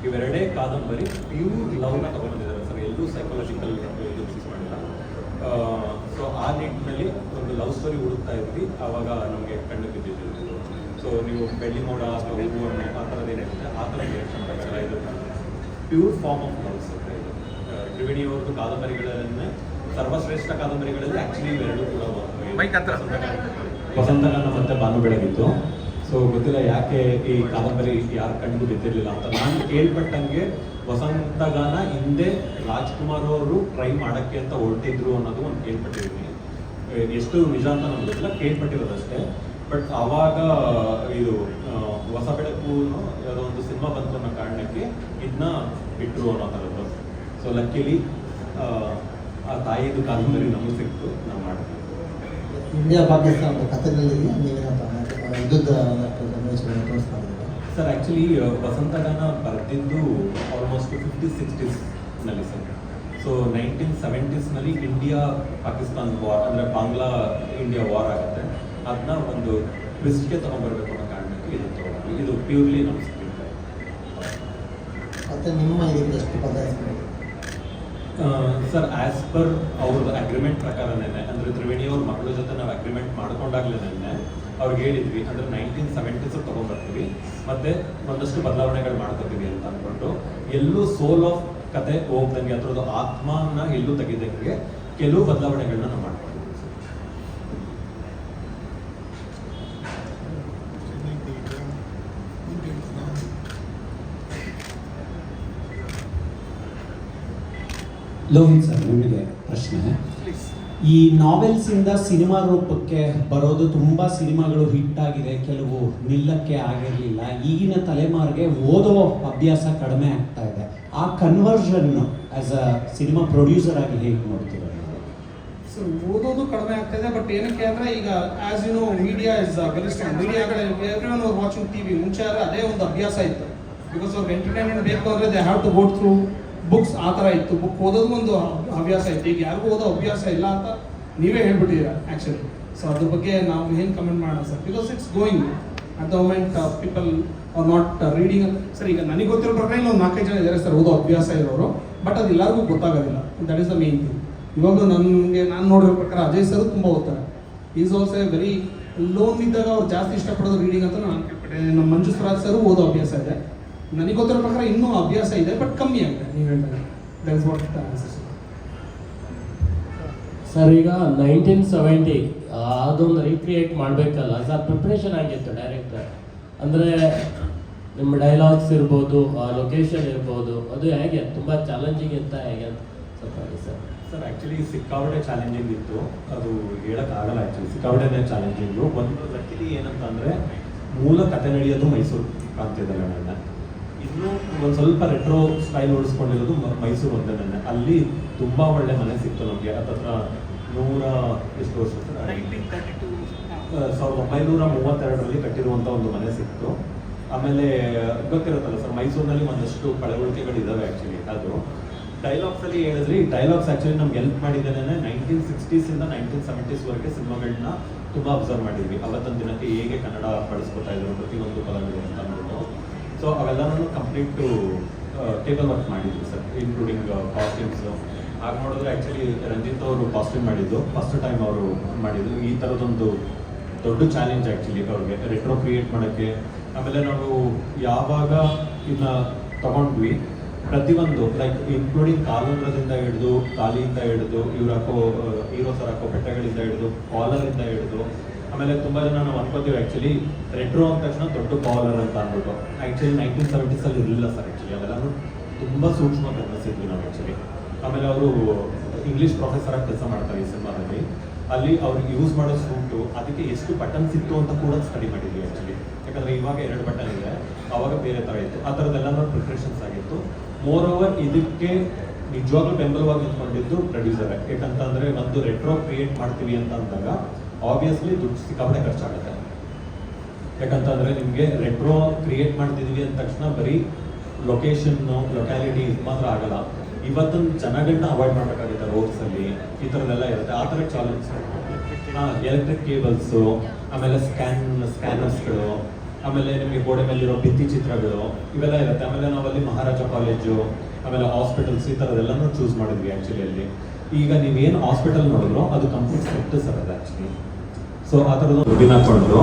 Speaker 4: ಇವೆರಡೇ ಕಾದಂಬರಿ ಪ್ಯೂರ್ ಲವ್ನ ತಗೊಂಡಿದ್ದಾರೆ ಸರ್. ಎಲ್ಲೂ ಸೈಕಾಲಜಿಕಲ್ ಇದು ಫಿಕ್ಸ್ ಮಾಡಿಲ್ಲ. ಸೊ ಆ ನಿಟ್ಟಿನಲ್ಲಿ ಒಂದು ಲವ್ ಸ್ಟೋರಿ ಹುಡುಕ್ತಾ ಇದ್ವಿ, ಆವಾಗ ನಮಗೆ ಕಂಡು ಬಿದ್ದಿದ್ದು. ಸೊ ನೀವು ಬೆಳ್ಳಿ ಮೋಡ ಅಥವಾ ಹೂವು ಆ ಥರದ್ದು ಏನಿರುತ್ತೆ ಆ ಥರ ಡೈರೆಕ್ಷನ್ ಪ್ರಕಾರ ಇದು ಪ್ಯೂರ್ ಫಾರ್ಮ್ ಆಫ್ ಲವ್ಸ್ ಅಂತ ಇದು. ತ್ರಿವೇಣಿಯವ್ರದ್ದು ಕಾದಂಬರಿಗಳನ್ನೇ ಸರ್ವಶ್ರೇಷ್ಠ ಕಾದಂಬರಿಗಳಲ್ಲಿ ಆ್ಯಕ್ಚುಲಿ ಇವೆರಡೂ ಕೂಡ ವಸಂತಗಾನ ಮತ್ತು ಬಾನು ಬೆಳಗಿತ್ತು. ಸೊ ಗೊತ್ತಿಲ್ಲ ಯಾಕೆ ಈ ಕಾದಂಬರಿ ಯಾರು ಕಣ್ಣಿಗೂ ಬಿದ್ದಿರಲಿಲ್ಲ ಅಂತ. ನಾನು ಕೇಳ್ಪಟ್ಟಂಗೆ ವಸಂತಗಾನ ಹಿಂದೆ ರಾಜ್ಕುಮಾರ್ ಅವರು ಟ್ರೈ ಮಾಡೋಕ್ಕೆ ಅಂತ ಹೊರಟಿದ್ರು ಅನ್ನೋದು ಒಂದು ಕೇಳ್ಪಟ್ಟಿದ್ದೀನಿ. ಎಷ್ಟು ನಿಜ ಅಂತ ನಮ್ಗೆ ಗೊತ್ತಿಲ್ಲ, ಕೇಳ್ಪಟ್ಟಿರೋದಷ್ಟೇ. ಬಟ್ ಆವಾಗ ಇದು ಹೊಸ ಬೆಳಕು ಯಾವುದೋ ಒಂದು ಸಿನಿಮಾ ಬಂತು ಅನ್ನೋ ಕಾರಣಕ್ಕೆ ಇದನ್ನ ಬಿಟ್ಟರು ಅನ್ನೋ ಥರದ್ದು. ಸೊ ಲಕ್ಕಿಲಿ ಆ ತಾಯಿದು ಕಾದಂಬರಿ ನಮಗೆ ಸಿಕ್ತು, ನಾವು ಮಾಡ್ತೀವಿ.
Speaker 3: ಇಂಡಿಯಾ ಪಾಕಿಸ್ತಾನದ ಕಥೆಗಳಲ್ಲಿ ನೀವೇನಂತ ಯುದ್ಧದ ತೋರಿಸ್ತಾ ಇದ್ದೀರಾ
Speaker 4: ಸರ್? ಆ್ಯಕ್ಚುಲಿ ವಸಂತಗಾನ ಬರೆದಿದ್ದು ಆಲ್ಮೋಸ್ಟ್ 50-60ಸ್ನಲ್ಲಿ ಸರ್. ಸೊ 1970ಸ್ನಲ್ಲಿ ಇಂಡಿಯಾ ಪಾಕಿಸ್ತಾನ್ ವಾರ್, ಅಂದರೆ ಬಾಂಗ್ಲಾ ಇಂಡಿಯಾ ವಾರ್ ಆಗುತ್ತೆ. ಅದನ್ನ ಒಂದು ಟ್ವಿಸ್ಟ್ಗೆ ತೊಗೊಂಡ್ಬರ್ಬೇಕು ಅನ್ನೋ ಕಾರಣಕ್ಕೆ ಇದು ತೊಗೊಂಡ್ವಿ. ಇದು ಪ್ಯೂರ್ಲಿ ನಮ್ಮ ಸ್ಕ್ರೀನ್ ಪ್ಲೇ.
Speaker 3: ಮತ್ತು ನಿಮ್ಮ ಇದಕ್ಕೆ ಎಷ್ಟು ಬದಲಾಯಿಸ್ಕೊಂಡು
Speaker 4: ಸರ್ ಆ್ಯಸ್ ಪರ್ ಅವ್ರದ್ದು ಅಗ್ರಿಮೆಂಟ್ ಪ್ರಕಾರನೇ, ಅಂದರೆ ತ್ರಿವೇಣಿಯವ್ರ ಮಕ್ಕಳ ಜೊತೆ ನಾವು ಅಗ್ರಿಮೆಂಟ್ ಮಾಡ್ಕೊಂಡಾಗ್ಲೇನೆ ಅವ್ರಿಗೆ ಹೇಳಿದ್ವಿ, ಅಂದರೆ 1970s ತೊಗೊಂಡ್ಬರ್ತೀವಿ ಮತ್ತು ಒಂದಷ್ಟು ಬದಲಾವಣೆಗಳು ಮಾಡ್ಕೋತೀವಿ ಅಂತ ಅಂದ್ಕೊಂಡು, ಎಲ್ಲೂ ಸೋಲ್ ಆಫ್ ಕತೆ ಹೋಗ್ದಂಗೆ ಅದರದ್ದು ಆತ್ಮನ ಎಲ್ಲೂ ತೆಗಿದಂಗೆ ಕೆಲವು ಬದಲಾವಣೆಗಳನ್ನ ನಾವು ಮಾಡ್ಕೊಂಡಿದ್ವಿ ಸರ್.
Speaker 6: ಲೋಹಿತ್ ಸರ್, ನಿಮಗೆ ಪ್ರಶ್ನೆ. ಈ ನಾವೆಲ್ಸಿಂದ ಸಿನಿಮಾ ರೂಪಕ್ಕೆ ಬರೋದು ತುಂಬ ಸಿನಿಮಾಗಳು ಹಿಟ್ ಆಗಿದೆ, ಕೆಲವು ನಿಲ್ಲಕ್ಕೆ ಆಗಿರಲಿಲ್ಲ. ಈಗಿನ ತಲೆಮಾರಿಗೆ ಓದೋ ಅಭ್ಯಾಸ ಕಡಿಮೆ ಆಗ್ತಾ ಇದೆ. ಆ conversion as a cinema producer ಆಗಿ ಹೇಗೆ ನೋಡ್ತೀರಾ?
Speaker 1: ಸೊ ಓದೋದು ಕಡಿಮೆ ಆಗ್ತಾಯಿದೆ, ಬಟ್ ಏನಕ್ಕೆ ಅಂದರೆ ಈಗ as you know media is very strong. ಮೀಡಿಯಾಗಳು ಎವ್ರಿವನ್ ವಾಸ್ ವಾಚಿಂಗ್ ಟಿವಿ. ಮುಂಚೆ ಆದರೆ ಅದೇ ಒಂದು ಅಭ್ಯಾಸ ಇತ್ತು. ಬಿಕಾಸ್ ಅವ್ರಿಗೆ ಎಂಟರ್ಟೈನ್ಮೆಂಟ್ ಬೇಕು ಅಂದರೆ they have to go through books. ಆ ಥರ ಇತ್ತು. ಬುಕ್ ಓದೋದು ಒಂದು ಹವ್ಯಾಸ ಇತ್ತು. ಈಗ ಯಾರಿಗೂ ಓದೋ ಅಭ್ಯಾಸ ಇಲ್ಲ ಅಂತ ನೀವೇ ಹೇಳ್ಬಿಟ್ಟಿದ್ದೀರಾ ಆ್ಯಕ್ಚುಲಿ. ಸೊ ಅದ್ರ ಬಗ್ಗೆ ನಾವು ಏನು ಕಮೆಂಟ್ ಮಾಡೋಣ sir, because it's going at the moment people are not reading. Sir ಈಗ ನನಗೆ ಗೊತ್ತಿರೋ ಪ್ರಕಾರ ಒಂದು 4-5 ಜನ ಇದ್ದಾರೆ ಸರ್ ಓದೋ ಅಭ್ಯಾಸ ಇರೋರು, ಬಟ್ ಅದು ಎಲ್ಲರಿಗೂ ಗೊತ್ತಾಗೋದಿಲ್ಲ. That is the main thing. ಇವಾಗಲೂ ನಾನು ನೋಡಿರೋ ಪ್ರಕಾರ ಅಜಯ್ ಸರ್ ತುಂಬ ಓದ್ತಾರೆ. ಈಸ್ ಆಲ್ಸೋ ವೆರಿ ಲೋನ್ ಇದ್ದಾಗ ಅವ್ರು ಜಾಸ್ತಿ ಇಷ್ಟಪಡೋದು ರೀಡಿಂಗ್ ಅಂತ ನಾನು ಕೇಳ್ಪಟ್ಟೆ. ನಮ್ಮ ಮಂಜು ಸ್ವರಾಜ್ ಸರ್ ಓದೋ ಅಭ್ಯಾಸ ಇದೆ. ನನಗೆ ಗೊತ್ತಿರೋ ಪ್ರಕಾರ ಇನ್ನೂ ಅಭ್ಯಾಸ ಇದೆ, ಬಟ್ ಕಮ್ಮಿ ಆಗಿದೆ. ನೀವು ಹೇಳ್ತಾರೆ that is what answer.
Speaker 8: Sir ಈಗ 1970 ಅದೊಂದು ರೀಕ್ರಿಯೇಟ್ ಮಾಡಬೇಕಲ್ಲ ಸರ್, ಪ್ರಿಪ್ರೇಷನ್ ಆಗಿತ್ತು ಡೈರೆಕ್ಟರ್. ಅಂದರೆ ನಿಮ್ಮ ಡೈಲಾಗ್ಸ್ ಇರ್ಬೋದು, ಲೊಕೇಶನ್ ಇರ್ಬೋದು, ಅದು ಹೇಗೆ ತುಂಬ ಚಾಲೆಂಜಿಂಗ್ ಇತ್ತ ಹೇಗೆ ಅಂತ ಸ್ವಲ್ಪ ಹೇಳಿ ಸರ್.
Speaker 4: ಸರ್ ಆ್ಯಕ್ಚುಲಿ ಸಿಕ್ಕಾಪಟ್ಟೆ ಚಾಲೆಂಜಿಂಗ್ ಇತ್ತು, ಅದು ಹೇಳೋಕ್ಕಾಗಲ್ಲ. ಆ್ಯಕ್ಚುಲಿ ಸಿಕ್ಕಾಪಟ್ಟೆ ಚಾಲೆಂಜಿಂಗು. ಒಂದು ಲಕ್ಕಿಲಿ ಏನಂತ ಅಂದರೆ ಮೂಲ ಕತೆ ನಡೆಯೋದು ಮೈಸೂರು ಪ್ರಾಂತ್ಯದಲ್ಲ. ನನ್ನ ಇನ್ನೂ ಒಂದು ಸ್ವಲ್ಪ ರೆಟ್ರೋ ಸ್ಟೈಲ್ ಉಳಿಸ್ಕೊಂಡಿರೋದು ಮೈಸೂರು ಒಂದೇ. ನನ್ನ ಅಲ್ಲಿ ತುಂಬ ಒಳ್ಳೆ ಮನೆ ಸಿಕ್ತು ನಮಗೆ. ಹತ್ತತ್ರ 100 ಎಷ್ಟು ವರ್ಷ 1932ರಲ್ಲಿ ಕಟ್ಟಿರುವಂಥ ಒಂದು ಮನೆ ಸಿಕ್ತು. ಆಮೇಲೆ ಗೊತ್ತಿರುತ್ತಲ್ಲ ಸರ್, ಮೈಸೂರಿನಲ್ಲಿ ಒಂದಷ್ಟು ಪಳವಳಿಕೆಗಳಿದ್ದಾವೆ ಆ್ಯಕ್ಚುಲಿ. ಅದು ಡೈಲಾಗ್ಸಲ್ಲಿ ಹೇಳಿದ್ರಿ, ಡೈಲಾಗ್ಸ್ ಆ್ಯಕ್ಚುಲಿ ನಮ್ಗೆ ಹೆಲ್ಪ್ ಮಾಡಿದ್ದೇನೆ 1960s ಇಂದ 1970s ಸಿನಿಮಾಗಳನ್ನ ತುಂಬ ಅಬ್ಸರ್ವ್ ಮಾಡಿದ್ವಿ. ಅವತ್ತೊಂದು ದಿನಕ್ಕೆ ಹೇಗೆ ಕನ್ನಡ ಬಳಸ್ಕೊತಾ ಇದ್ರು ಪ್ರತಿಯೊಂದು ಪದಗಳು ಅಂತ ಅಂದ್ಬಿಟ್ಟು. ಸೊ ಅವೆಲ್ಲನೂ ಕಂಪ್ಲೀಟು ಟೇಬಲ್ ವರ್ಕ್ ಮಾಡಿದ್ವಿ ಸರ್, ಇನ್ಕ್ಲೂಡಿಂಗ್ ಕಾಸ್ಟ್ಯೂಮ್ಸು. ಆಗ ನೋಡಿದ್ರೆ ಆ್ಯಕ್ಚುಲಿ ರಂಜಿತ್ ಅವರು ಕಾಸ್ಟ್ಯೂಮ್ ಮಾಡಿದ್ದು ಫಸ್ಟ್ ಟೈಮ್ ಅವರು ಮಾಡಿದ್ದು. ಈ ಥರದೊಂದು ದೊಡ್ಡ ಚಾಲೆಂಜ್ ಆ್ಯಕ್ಚುಲಿ ಅವ್ರಿಗೆ ರೆಟ್ರೋ ಕ್ರಿಯೇಟ್ ಮಾಡೋಕ್ಕೆ. ಆಮೇಲೆ ನಾವು ಯಾವಾಗ ಇದನ್ನ ತಗೊಂಡ್ವಿ, ಪ್ರತಿಯೊಂದು ಲೈಕ್ ಇನ್ಕ್ಲೂಡಿಂಗ್ ಕಾಲುಂಗ್ರದಿಂದ ಹಿಡಿದು, ತಾಲಿಯಿಂದ ಹಿಡಿದು, ಇವ್ರು ಹಾಕೋ ಹೀರೋ ಸರ್ ಹಾಕೋ ಬೆಟ್ಟಗಳಿಂದ ಹಿಡಿದು, ಕಾಲರಿಂದ ಹಿಡಿದು. ಆಮೇಲೆ ತುಂಬ ಜನ ನಾವು ಅನ್ಕೋತೀವಿ ಆ್ಯಕ್ಚುಲಿ ರೆಟ್ರೋ ಅಂದ ತಕ್ಷಣ ದೊಡ್ಡ ಕಾಲರ್ ಅಂತ ಅಂದ್ಬಿಟ್ಟು. ಆ್ಯಕ್ಚುಲಿ 1970s ಇರಲಿಲ್ಲ ಸರ್. ಆ್ಯಕ್ಚುಲಿ ಅವೆಲ್ಲರೂ ತುಂಬ ಸೂಕ್ಷ್ಮ ಗಮನಿಸಿದ್ವಿ ನಾವು ಆ್ಯಕ್ಚುಲಿ. ಆಮೇಲೆ ಅವರು ಇಂಗ್ಲೀಷ್ ಪ್ರೊಫೆಸರಾಗಿ ಕೆಲಸ ಮಾಡ್ತಾರೆ ಈ ಸಿನಿಮಾದಲ್ಲಿ. ಅಲ್ಲಿ ಅವ್ರಿಗೆ ಯೂಸ್ ಮಾಡೋ ಸೂಟು, ಅದಕ್ಕೆ ಎಷ್ಟು ಬಟನ್ಸ್ ಇತ್ತು ಅಂತ ಕೂಡ ಸ್ಟಡಿ ಮಾಡಿದ್ವಿ ಆ್ಯಕ್ಚುಲಿ. ಯಾಕಂದರೆ ಇವಾಗ 2 ಬಟನ್ ಇದೆ, ಆವಾಗ ಬೇರೆ ಥರ ಇತ್ತು. ಆ ಥರದ್ದೆಲ್ಲನೂ ಪ್ರಿಪ್ರೇಷನ್ಸ್ ಆಗಿತ್ತು. ಮೋರ್ ಓವರ್ ಇದಕ್ಕೆ ನಿಜವಾಗ್ಲೂ ಬೆಂಬಲವಾಗಿ ನಿಂತ್ಕೊಂಡಿದ್ದು ಪ್ರೊಡ್ಯೂಸರೇ. ಯಾಕಂತಂದರೆ ಒಂದು ರೆಟ್ರೋ ಕ್ರಿಯೇಟ್ ಮಾಡ್ತೀವಿ ಅಂತ ಅಂದಾಗ ಆಬ್ವಿಯಸ್ಲಿ ದುಡ್ಡು ಸಿಕ್ಕಾಪಟ್ಟೆ ಖರ್ಚಾಗುತ್ತೆ. ಯಾಕಂತಂದರೆ ನಿಮಗೆ ರೆಟ್ರೋ ಕ್ರಿಯೇಟ್ ಮಾಡ್ತಿದ್ವಿ ಅಂದ ತಕ್ಷಣ ಬರೀ ಲೊಕೇಶನ್ನು, ಲೊಕ್ಯಾಲಿಟಿ ಮಾತ್ರ ಆಗಲ್ಲ. ಇವತ್ತೊಂದು ಜನಗಳನ್ನ ಅವಾಯ್ಡ್ ಮಾಡಬೇಕಾಗುತ್ತೆ ರೋಡ್ಸಲ್ಲಿ, ಈ ಥರದ್ದೆಲ್ಲ ಇರುತ್ತೆ. ಆ ಥರ ಚಾಲೆಂಜ್. ಎಲೆಕ್ಟ್ರಿಕ್ ಕೇಬಲ್ಸು, ಆಮೇಲೆ ಸ್ಕ್ಯಾನರ್ಸ್ಗಳು, ಆಮೇಲೆ ನಿಮಗೆ ಗೋಡೆ ಮೇಲಿರೋ ಭಿತ್ತಿ ಚಿತ್ರಗಳು, ಇವೆಲ್ಲ ಇರುತ್ತೆ. ಆಮೇಲೆ ನಾವಲ್ಲಿ ಮಹಾರಾಜ ಕಾಲೇಜು, ಆಮೇಲೆ ಹಾಸ್ಪಿಟಲ್ಸ್, ಈ ಥರದ್ದೆಲ್ಲನೂ ಚೂಸ್ ಮಾಡಿದ್ವಿ ಆ್ಯಕ್ಚುಲಿ ಅಲ್ಲಿ. ಈಗ ನೀವೇನು ಹಾಸ್ಪಿಟಲ್ ನೋಡಿದ್ರು ಅದು ಕಂಪ್ಲೀಟ್ ಸೆಟ್ ಸರ್ ಅದು ಆ್ಯಕ್ಚುಲಿ. ಸೊ ಆ ಥರದ್ದು ದುಡ್ಡಿನ ಹಾಕೊಂಡು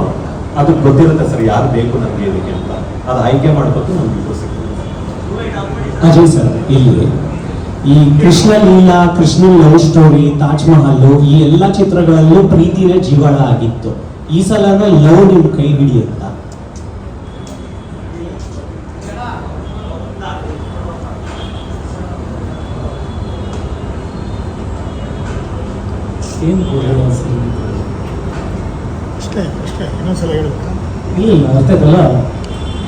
Speaker 4: ಅದು ಗೊತ್ತಿರುತ್ತೆ ಸರ್ ಯಾರು ಬೇಕು ನಮಗೆ ಇದಕ್ಕೆ ಅಂತ. ಅದು ಆಯ್ಕೆ ಮಾಡ್ಬೇಕು ನಮ್ಗೆ ಸಿಗ್ತದೆ.
Speaker 6: ಅಜಯ್ ಸರ್, ಇಲ್ಲಿ ಈ ಕೃಷ್ಣ ಲೀಲಾ, ಕೃಷ್ಣ ಲವ್ ಸ್ಟೋರಿ, ತಾಜ್ ಮಹಲ್, ಈ ಎಲ್ಲ ಚಿತ್ರಗಳಲ್ಲೂ ಪ್ರೀತಿನೇ ಜೀವಾಳ ಆಗಿತ್ತು. ಈ ಸಲನ ಲವ್ ನಿಮ್ ಕೈ ಹಿಡಿಯುತ್ತಾ?
Speaker 2: ಏನು
Speaker 3: ಅಷ್ಟೇ ಇನ್ನೊಂದ್ಸಲ ಹೇಳ್ಬೇಕಾ?
Speaker 2: ಇಲ್ಲ ಅರ್ಥ ಆಯ್ತಲ್ಲ.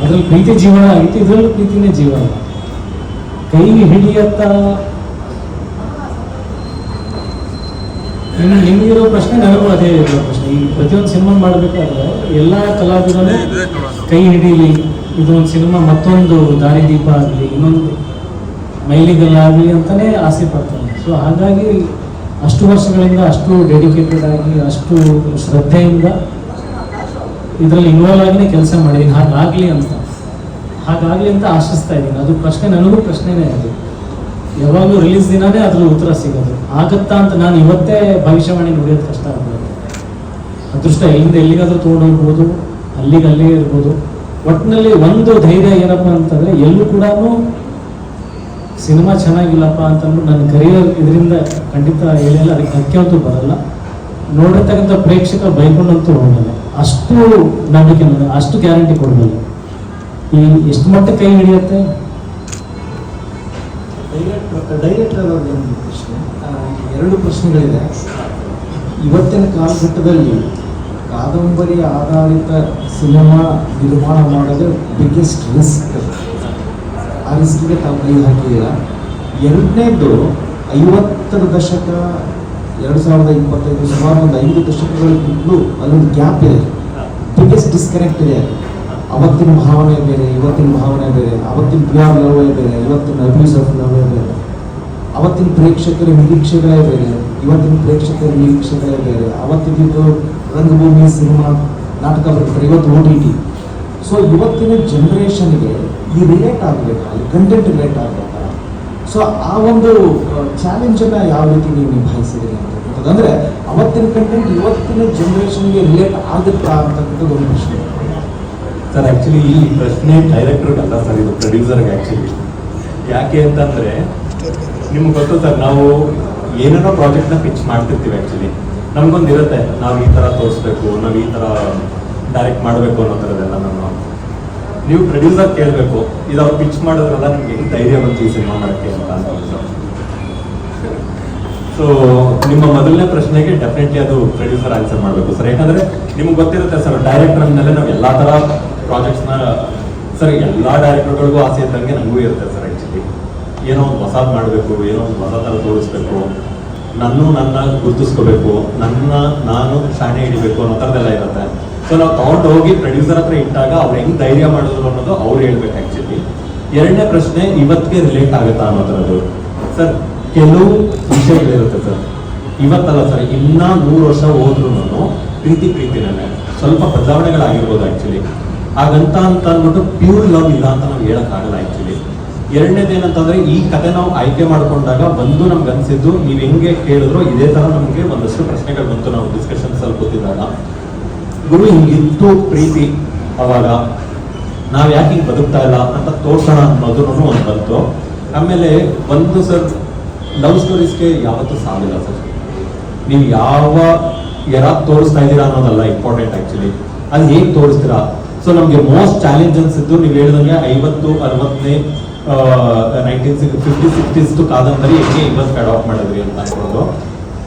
Speaker 2: ಅದ್ರಲ್ಲಿ ಪ್ರೀತಿ ಜೀವನ ಆಗಿತ್ತು, ಇದರಲ್ಲೂ ಪ್ರೀತಿನೇ ಜೀವನ. ಕೈ ಹಿಡಿಯತ್ತ ನಿಮಗಿರೋ ಪ್ರಶ್ನೆ ನನಗೂ ಅದೇ ಇರೋ ಪ್ರಶ್ನೆ. ಈ ಪ್ರತಿಯೊಂದು ಸಿನಿಮಾ ಮಾಡಬೇಕಾದ್ರೆ ಎಲ್ಲ ಕಲಾವಿದರು ಕೈ ಹಿಡೀಲಿ, ಇದೊಂದು ಸಿನಿಮಾ ಮತ್ತೊಂದು ದಾರಿದೀಪ ಆಗಲಿ, ಇನ್ನೊಂದು ಮೈಲಿಗಲ್ಲಾಗಲಿ ಅಂತಲೇ ಆಸೆ ಪಡ್ತಾರೆ. ಸೊ ಹಾಗಾಗಿ ಅಷ್ಟು ವರ್ಷಗಳಿಂದ ಅಷ್ಟು ಡೆಡಿಕೇಟೆಡ್ ಆಗಿ, ಅಷ್ಟು ಶ್ರದ್ಧೆಯಿಂದ ಇದರಲ್ಲಿ ಇನ್ವಾಲ್ವ್ ಆಗಿನೇ ಕೆಲಸ ಮಾಡಿದ್ದೀನಿ. ಹಾಗಾಗಲಿ ಅಂತ ಆಶಿಸ್ತಾ ಇದ್ದೀನಿ. ಅದು ಪ್ರಶ್ನೆ ನನಗೂ ಪ್ರಶ್ನೆನೇ ಅದು. ಯಾವಾಗಲೂ ರಿಲೀಸ್ ದಿನನೇ ಅದ್ರ ಉತ್ತರ ಸಿಗೋದು. ಆಗುತ್ತಾ ಅಂತ ನಾನು ಇವತ್ತೇ ಭವಿಷ್ಯವಾಣಿ ನುಡಿಯೋದು ಕಷ್ಟ ಆಗ್ಬೋದು. ಅದೃಷ್ಟ ಎಲ್ಲಿಂದ ಎಲ್ಲಿಗಾದ್ರೂ ತೊಗೊಂಡೋಗ್ಬೋದು, ಅಲ್ಲಿಗೆ ಇರ್ಬೋದು. ಒಟ್ಟಿನಲ್ಲಿ ಒಂದು ಧೈರ್ಯ ಏನಪ್ಪ ಅಂತಂದರೆ, ಎಲ್ಲೂ ಕೂಡ ಸಿನಿಮಾ ಚೆನ್ನಾಗಿಲ್ಲಪ್ಪ ಅಂತಂದ್ಬಿಟ್ಟು ನನ್ನ ಕರಿಯರ್ ಇದರಿಂದ ಖಂಡಿತ ಹೇಳಿಲ್ಲ. ಅದಕ್ಕೆ ಧಕ್ಕೆಯಂತೂ ಬರಲ್ಲ. ನೋಡಿರ್ತಕ್ಕಂಥ ಪ್ರೇಕ್ಷಕ ಬೈಕೊಂಡಂತೂ ಹೋಗಲ್ಲ. ಅಷ್ಟು ನಂಬಿಕೆ, ಅಷ್ಟು ಗ್ಯಾರಂಟಿ ಕೊಡಬಲ್ಲ. ಈ ಎಷ್ಟು ಮಟ್ಟ ಕೈ ಹಿಡಿಯುತ್ತೆ
Speaker 6: ಡೈರೆಕ್ಟರ್ ಅವ್ರಿಗೆ ಒಂದು ಪ್ರಶ್ನೆ, ಎರಡು ಪ್ರಶ್ನೆಗಳಿದೆ. ಇವತ್ತಿನ ಕಾಲಘಟ್ಟದಲ್ಲಿ ಕಾದಂಬರಿ ಆಧಾರಿತ ಸಿನಿಮಾ ನಿರ್ಮಾಣ ಮಾಡೋದು ಬಿಗ್ಗೆಸ್ಟ್ ರಿಸ್ಕ್. ಆ ರಿಸ್ಕ್ಗೆ ತಾವು ಕೈ ಹಾಕಿದ್ದೀರ. ಎರಡನೇದು 50ರ ದಶಕ 2025 ಸುಮಾರು ಒಂದು 5 ದಶಕಗಳಿಗಿಂತಲೂ ಅಲ್ಲೊಂದು ಗ್ಯಾಪ್ ಇದೆ, ಬಿಗ್ಗೆಸ್ಟ್ ಡಿಸ್ಕನೆಕ್ಟ್ ಇದೆ. ಅವತ್ತಿನ ಭಾವನೆ ಬೇರೆ, ಇವತ್ತಿನ ಭಾವನೆ ಬೇರೆ, ಅವತ್ತಿನ ಪ್ರಿಯರ್ ಲವೇ ಬೇರೆ, ಇವತ್ತಿನ ಅಬ್ಯೂಸ್ ಆಫ್ ಲವೇ ಬೇರೆ, ಅವತ್ತಿನ ಪ್ರೇಕ್ಷಕರ ನಿರೀಕ್ಷೆಗಳೇ ಬೇರೆ, ಇವತ್ತಿನ ಪ್ರೇಕ್ಷಕರ ನಿರೀಕ್ಷೆಗಳೇ ಬೇರೆ. ಅವತ್ತಿದ್ದು ರಂಗಭೂಮಿ ಸಿನಿಮಾ ನಾಟಕ ಬರ್ತಾರೆ, ಇವತ್ತು OTT. ಸೊ ಇವತ್ತಿನ ಜನ್ರೇಷನ್ಗೆ ಈ ರಿಲೇಟ್ ಆಗಬೇಕಾ, ಈ ಕಂಟೆಂಟ್ ರಿಲೇಟ್ ಆಗಬೇಕಾ? ಸೊ ಆ ಒಂದು ಚಾಲೆಂಜನ್ನು ಯಾವ ರೀತಿ ನೀವು ನಿಭಾಯಿಸಿದ್ದೀರಿ ಅಂತಕ್ಕಂಥದ್ದು, ಅಂದರೆ ಅವತ್ತಿನ ಕಂಟೆಂಟ್ ಇವತ್ತಿನ ಜನ್ರೇಷನ್ಗೆ ರಿಲೇಟ್ ಆಗುತ್ತಾ ಅಂತಕ್ಕಂಥದ್ದು ಒಂದು ಪ್ರಶ್ನೆ.
Speaker 4: ಸರ್ ಆ್ಯಕ್ಚುಲಿ ಈ ಪ್ರಶ್ನೆ ಡೈರೆಕ್ಟರ್ಗಲ್ಲ ಸರ್, ಇದು ಪ್ರೊಡ್ಯೂಸರ್ಗೆ ಆ್ಯಕ್ಚುಲಿ. ಯಾಕೆ ಅಂತಂದರೆ ನಿಮ್ಗೆ ಗೊತ್ತು ಸರ್, ನಾವು ಏನೇನೋ ಪ್ರಾಜೆಕ್ಟ್ನ ಪಿಚ್ ಮಾಡ್ತಿರ್ತೀವಿ. ಆ್ಯಕ್ಚುಲಿ ನಮಗೊಂದು ಇರುತ್ತೆ, ನಾವು ಈ ಥರ ತೋರಿಸ್ಬೇಕು, ನಾವು ಈ ಥರ ಡೈರೆಕ್ಟ್ ಮಾಡಬೇಕು ಅನ್ನೋ ಥರದ್ದೆಲ್ಲ. ನೀವು ಪ್ರೊಡ್ಯೂಸರ್ ಕೇಳಬೇಕು, ಇದು ಅವ್ರು ಪಿಚ್ ಮಾಡೋದ್ರಲ್ಲ ನಿಮ್ಗೆ ಹೆಂಗೆ ಧೈರ್ಯ ಬಂತು ಈ ಸಿನಿಮಾ ಮಾಡೋಕ್ಕೆ ಅಂತ. ಸೊ ನಿಮ್ಮ ಮೊದಲನೇ ಪ್ರಶ್ನೆಗೆ ಡೆಫಿನೆಟ್ಲಿ ಅದು ಪ್ರೊಡ್ಯೂಸರ್ ಆನ್ಸರ್ ಮಾಡಬೇಕು ಸರ್. ಯಾಕಂದರೆ ನಿಮ್ಗೆ ಗೊತ್ತಿರುತ್ತೆ ಸರ್, ಡೈರೆಕ್ಟರ್ ಅಂದಮೇಲೆ ನಾವು ಎಲ್ಲ ಥರ ಪ್ರಾಜೆಕ್ಟ್ಸ್ನ ಸರ್, ಎಲ್ಲ ಡೈರೆಕ್ಟರ್ಗಳಿಗೂ ಆಸೆ ಇದ್ದಂಗೆ ನನಗೂ ಇರುತ್ತೆ ಸರ್. ಆ್ಯಕ್ಚುಲಿ ಏನೋ ಒಂದು ಹೊಸದು ಮಾಡಬೇಕು, ಏನೋ ಒಂದು ಹೊಸ ಥರ ತೋರಿಸ್ಬೇಕು, ನನ್ನ ಗುರುತಿಸ್ಕೋಬೇಕು, ನಾನು ಶಾಣೆ ಹಿಡಿಬೇಕು ಅನ್ನೋ ಥರದ್ದೆಲ್ಲ ಇರುತ್ತೆ. ಸೊ ನಾವು ತಗೊಂಡು ಹೋಗಿ ಪ್ರೊಡ್ಯೂಸರ್ ಹತ್ರ ಇಟ್ಟಾಗ ಅವ್ರು ಹೆಂಗೆ ಧೈರ್ಯ ಮಾಡಿದ್ರು ಅನ್ನೋದು ಅವ್ರು ಹೇಳ್ಬೇಕು ಆ್ಯಕ್ಚುಲಿ. ಎರಡನೇ ಪ್ರಶ್ನೆ ಇವತ್ತಿಗೆ ರಿಲೇಟ್ ಆಗುತ್ತಾ ಅನ್ನೋ ಥರದ್ದು ಸರ್. ಕೆಲವು ವಿಷಯಗಳಿರುತ್ತೆ ಸರ್, ಇವತ್ತಲ್ಲ ಸರ್, ಇನ್ನೂ 100 ವರ್ಷ ಹೋದ್ರೂ ಪ್ರೀತಿನೇ ಸ್ವಲ್ಪ ಬದಲಾವಣೆಗಳಾಗಿರ್ಬೋದು ಆ್ಯಕ್ಚುಲಿ. ಹಾಗಂತ ಅಂದ್ಬಿಟ್ಟು ಪ್ಯೂರ್ ಲವ್ ಇಲ್ಲ ಅಂತ ನಾವು ಹೇಳೋಕ್ಕಾಗಲ್ಲ ಆ್ಯಕ್ಚುಲಿ. ಎರಡನೇದು ಏನಂತಂದರೆ, ಈ ಕತೆ ನಾವು ಆಯ್ಕೆ ಮಾಡಿಕೊಂಡಾಗ ಒಂದು ನಮ್ಗೆ ಅನಿಸಿದ್ದು, ನೀವು ಹೆಂಗೆ ಕೇಳಿದ್ರು ಇದೇ ಥರ ನಮಗೆ ಒಂದಷ್ಟು ಪ್ರಶ್ನೆಗಳು ಬಂತು ನಾವು ಡಿಸ್ಕಷನ್ಸಲ್ಲಿ ಕೂತಿದ್ದಾಗ. ಗುರು ಹಿಂಗಿತ್ತು ಪ್ರೀತಿ, ಅವಾಗ ನಾವು ಯಾಕೆ ಹಿಂಗೆ ಬದುಕ್ತಾ ಇಲ್ಲ ಅಂತ ತೋರ್ಸೋಣ ಅನ್ನೋದು ಒಂದು ಬಂತು. ಆಮೇಲೆ ಒಂದು ಸರ್, ಲವ್ ಸ್ಟೋರೀಸ್ಗೆ ಯಾವತ್ತೂ ಸಾವಿಲ್ಲ ಸರ್. ನೀವು ಯಾರು ತೋರಿಸ್ತಾ ಇದ್ದೀರಾ ಅನ್ನೋದಲ್ಲ ಇಂಪಾರ್ಟೆಂಟ್ ಆ್ಯಕ್ಚುಲಿ, ಅದು ಹೇಗೆ ತೋರಿಸ್ತೀರಾ. ಸೊ ನಮಗೆ ಮೋಸ್ಟ್ ಚಾಲೆಂಜ್ ಅನ್ಸಿದ್ದು ನೀವು ಹೇಳಿದಂಗೆ 50, 60ನೇ 1950s 60s ಕಾದಂಬರಿ ಹೆಂಗೆ ಇವತ್ತು ಅಡಾಪ್ಟ್ ಮಾಡಿದ್ರಿ ಅಂತ ಅನ್ಕೊಳ್ಳೋದು.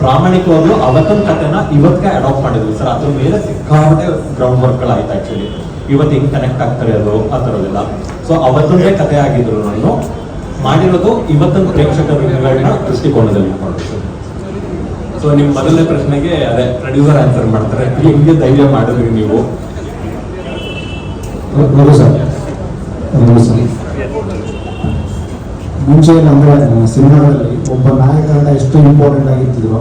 Speaker 4: ಪ್ರಾಮಾಣಿಕವಾಗ್ಲೂ ಅವತ್ತಿನ ಕಥೆನ ಇವತ್ತಿಗೆ ಅಡಾಪ್ಟ್ ಮಾಡಿದ್ವಿ ಸರ್. ಅದ್ರ ಮೇಲೆ ಸಿಕ್ಕಾಪಟ್ಟೆ ಗ್ರೌಂಡ್ ವರ್ಕ್ಗಳಾಯ್ತು ಆ್ಯಕ್ಚುಲಿ. ಇವತ್ತು ಹೆಂಗೆ ಕನೆಕ್ಟ್ ಆಗ್ತಾರೆ ಅದು ಆ ಥರದ್ದೆಲ್ಲ. ಸೊ ಅವತ್ತೊಂದೇ ಕಥೆ ಆಗಿದ್ರು ನಾನು ಮಾಡಿರೋದು ಇವತ್ತಿನ ಪ್ರೇಕ್ಷಕರುಗಳನ್ನ ದೃಷ್ಟಿಕೋನದಲ್ಲಿ ಇಟ್ಕೊಂಡು. ಸೊ ನಿಮ್ಮ ಮೊದಲನೇ ಪ್ರಶ್ನೆಗೆ ಅದೇ ಪ್ರೊಡ್ಯೂಸರ್ ಆನ್ಸರ್ ಮಾಡ್ತಾರೆ, ಹೆಂಗೆ ಧೈರ್ಯ ಮಾಡಿದ್ರಿ ನೀವು.
Speaker 6: ಮುಂಚೆ ಅಂದರೆ ಸಿನಿಮಾದಲ್ಲಿ ಒಬ್ಬ ನಾಯಕರನ್ನ ಎಷ್ಟು ಇಂಪಾರ್ಟೆಂಟ್ ಆಗಿರ್ತಿದ್ರು,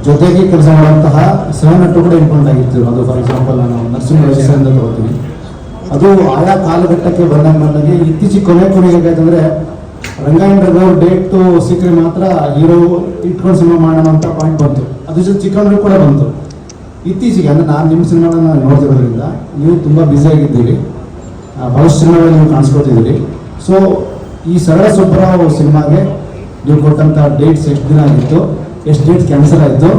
Speaker 6: ಜೊತೆಗೆ ಕೆಲಸ ಮಾಡುವಂತಹ ಸಹನಟು ಕೂಡ ಇಂಪಾರ್ಟೆಂಟ್ ಆಗಿರ್ತಿದ್ರು. ಅದು ಫಾರ್ ಎಕ್ಸಾಂಪಲ್ ನಾನು ನರಸಿಂಹರಾಜರಿಂದ ತಗೋತೀನಿ. ಅದು ಆಯಾ ಕಾಲಘಟ್ಟಕ್ಕೆ ಬಂದಂಗೆ ಇತ್ತೀಚೆಗೆ ಕೊನೆಗೆ ಹೇಗಾಯ್ತಂದ್ರೆ, ರಂಗಾಯಣರು ಡೇಟು ಸಿಕ್ಕರೆ ಮಾತ್ರ ಹೀರೋ ಇಟ್ಕೊಂಡು ಸಿನಿಮಾ ಮಾಡೋಣ ಅಂತ ಪಾಯಿಂಟ್ ಬಂತು. ಅದ್ರ ಜೊತೆ ಚಿಕ್ಕಂದ್ರು ಕೂಡ ಬಂತು ಇತ್ತೀಚೆಗೆ. ಅಂದರೆ ನಾನು ನಿಮ್ಮ ಸಿನಿಮಾನ ನೋಡ್ತಿರೋದ್ರಿಂದ ನೀವು ತುಂಬ ಬ್ಯುಸಿ ಆಗಿದ್ದೀರಿ, ಬಹಳಷ್ಟು ಸಿನಿಮಾಗಳಲ್ಲಿ ನೀವು ಕಾಣಿಸ್ಕೊತಿದ್ದೀರಿ. ಸೊ ಈ ಸರಳ ಸುಬ್ಬರಾವ್ ಸಿನಿಮಾಗೆ ನೀವು ಕೊಟ್ಟಂಥ ಡೇಟ್ಸ್ ಎಷ್ಟು ದಿನ ಆಗಿತ್ತು, ಎಷ್ಟು ಡೇಟ್ ಕ್ಯಾನ್ಸಲ್ ಆಯಿತು,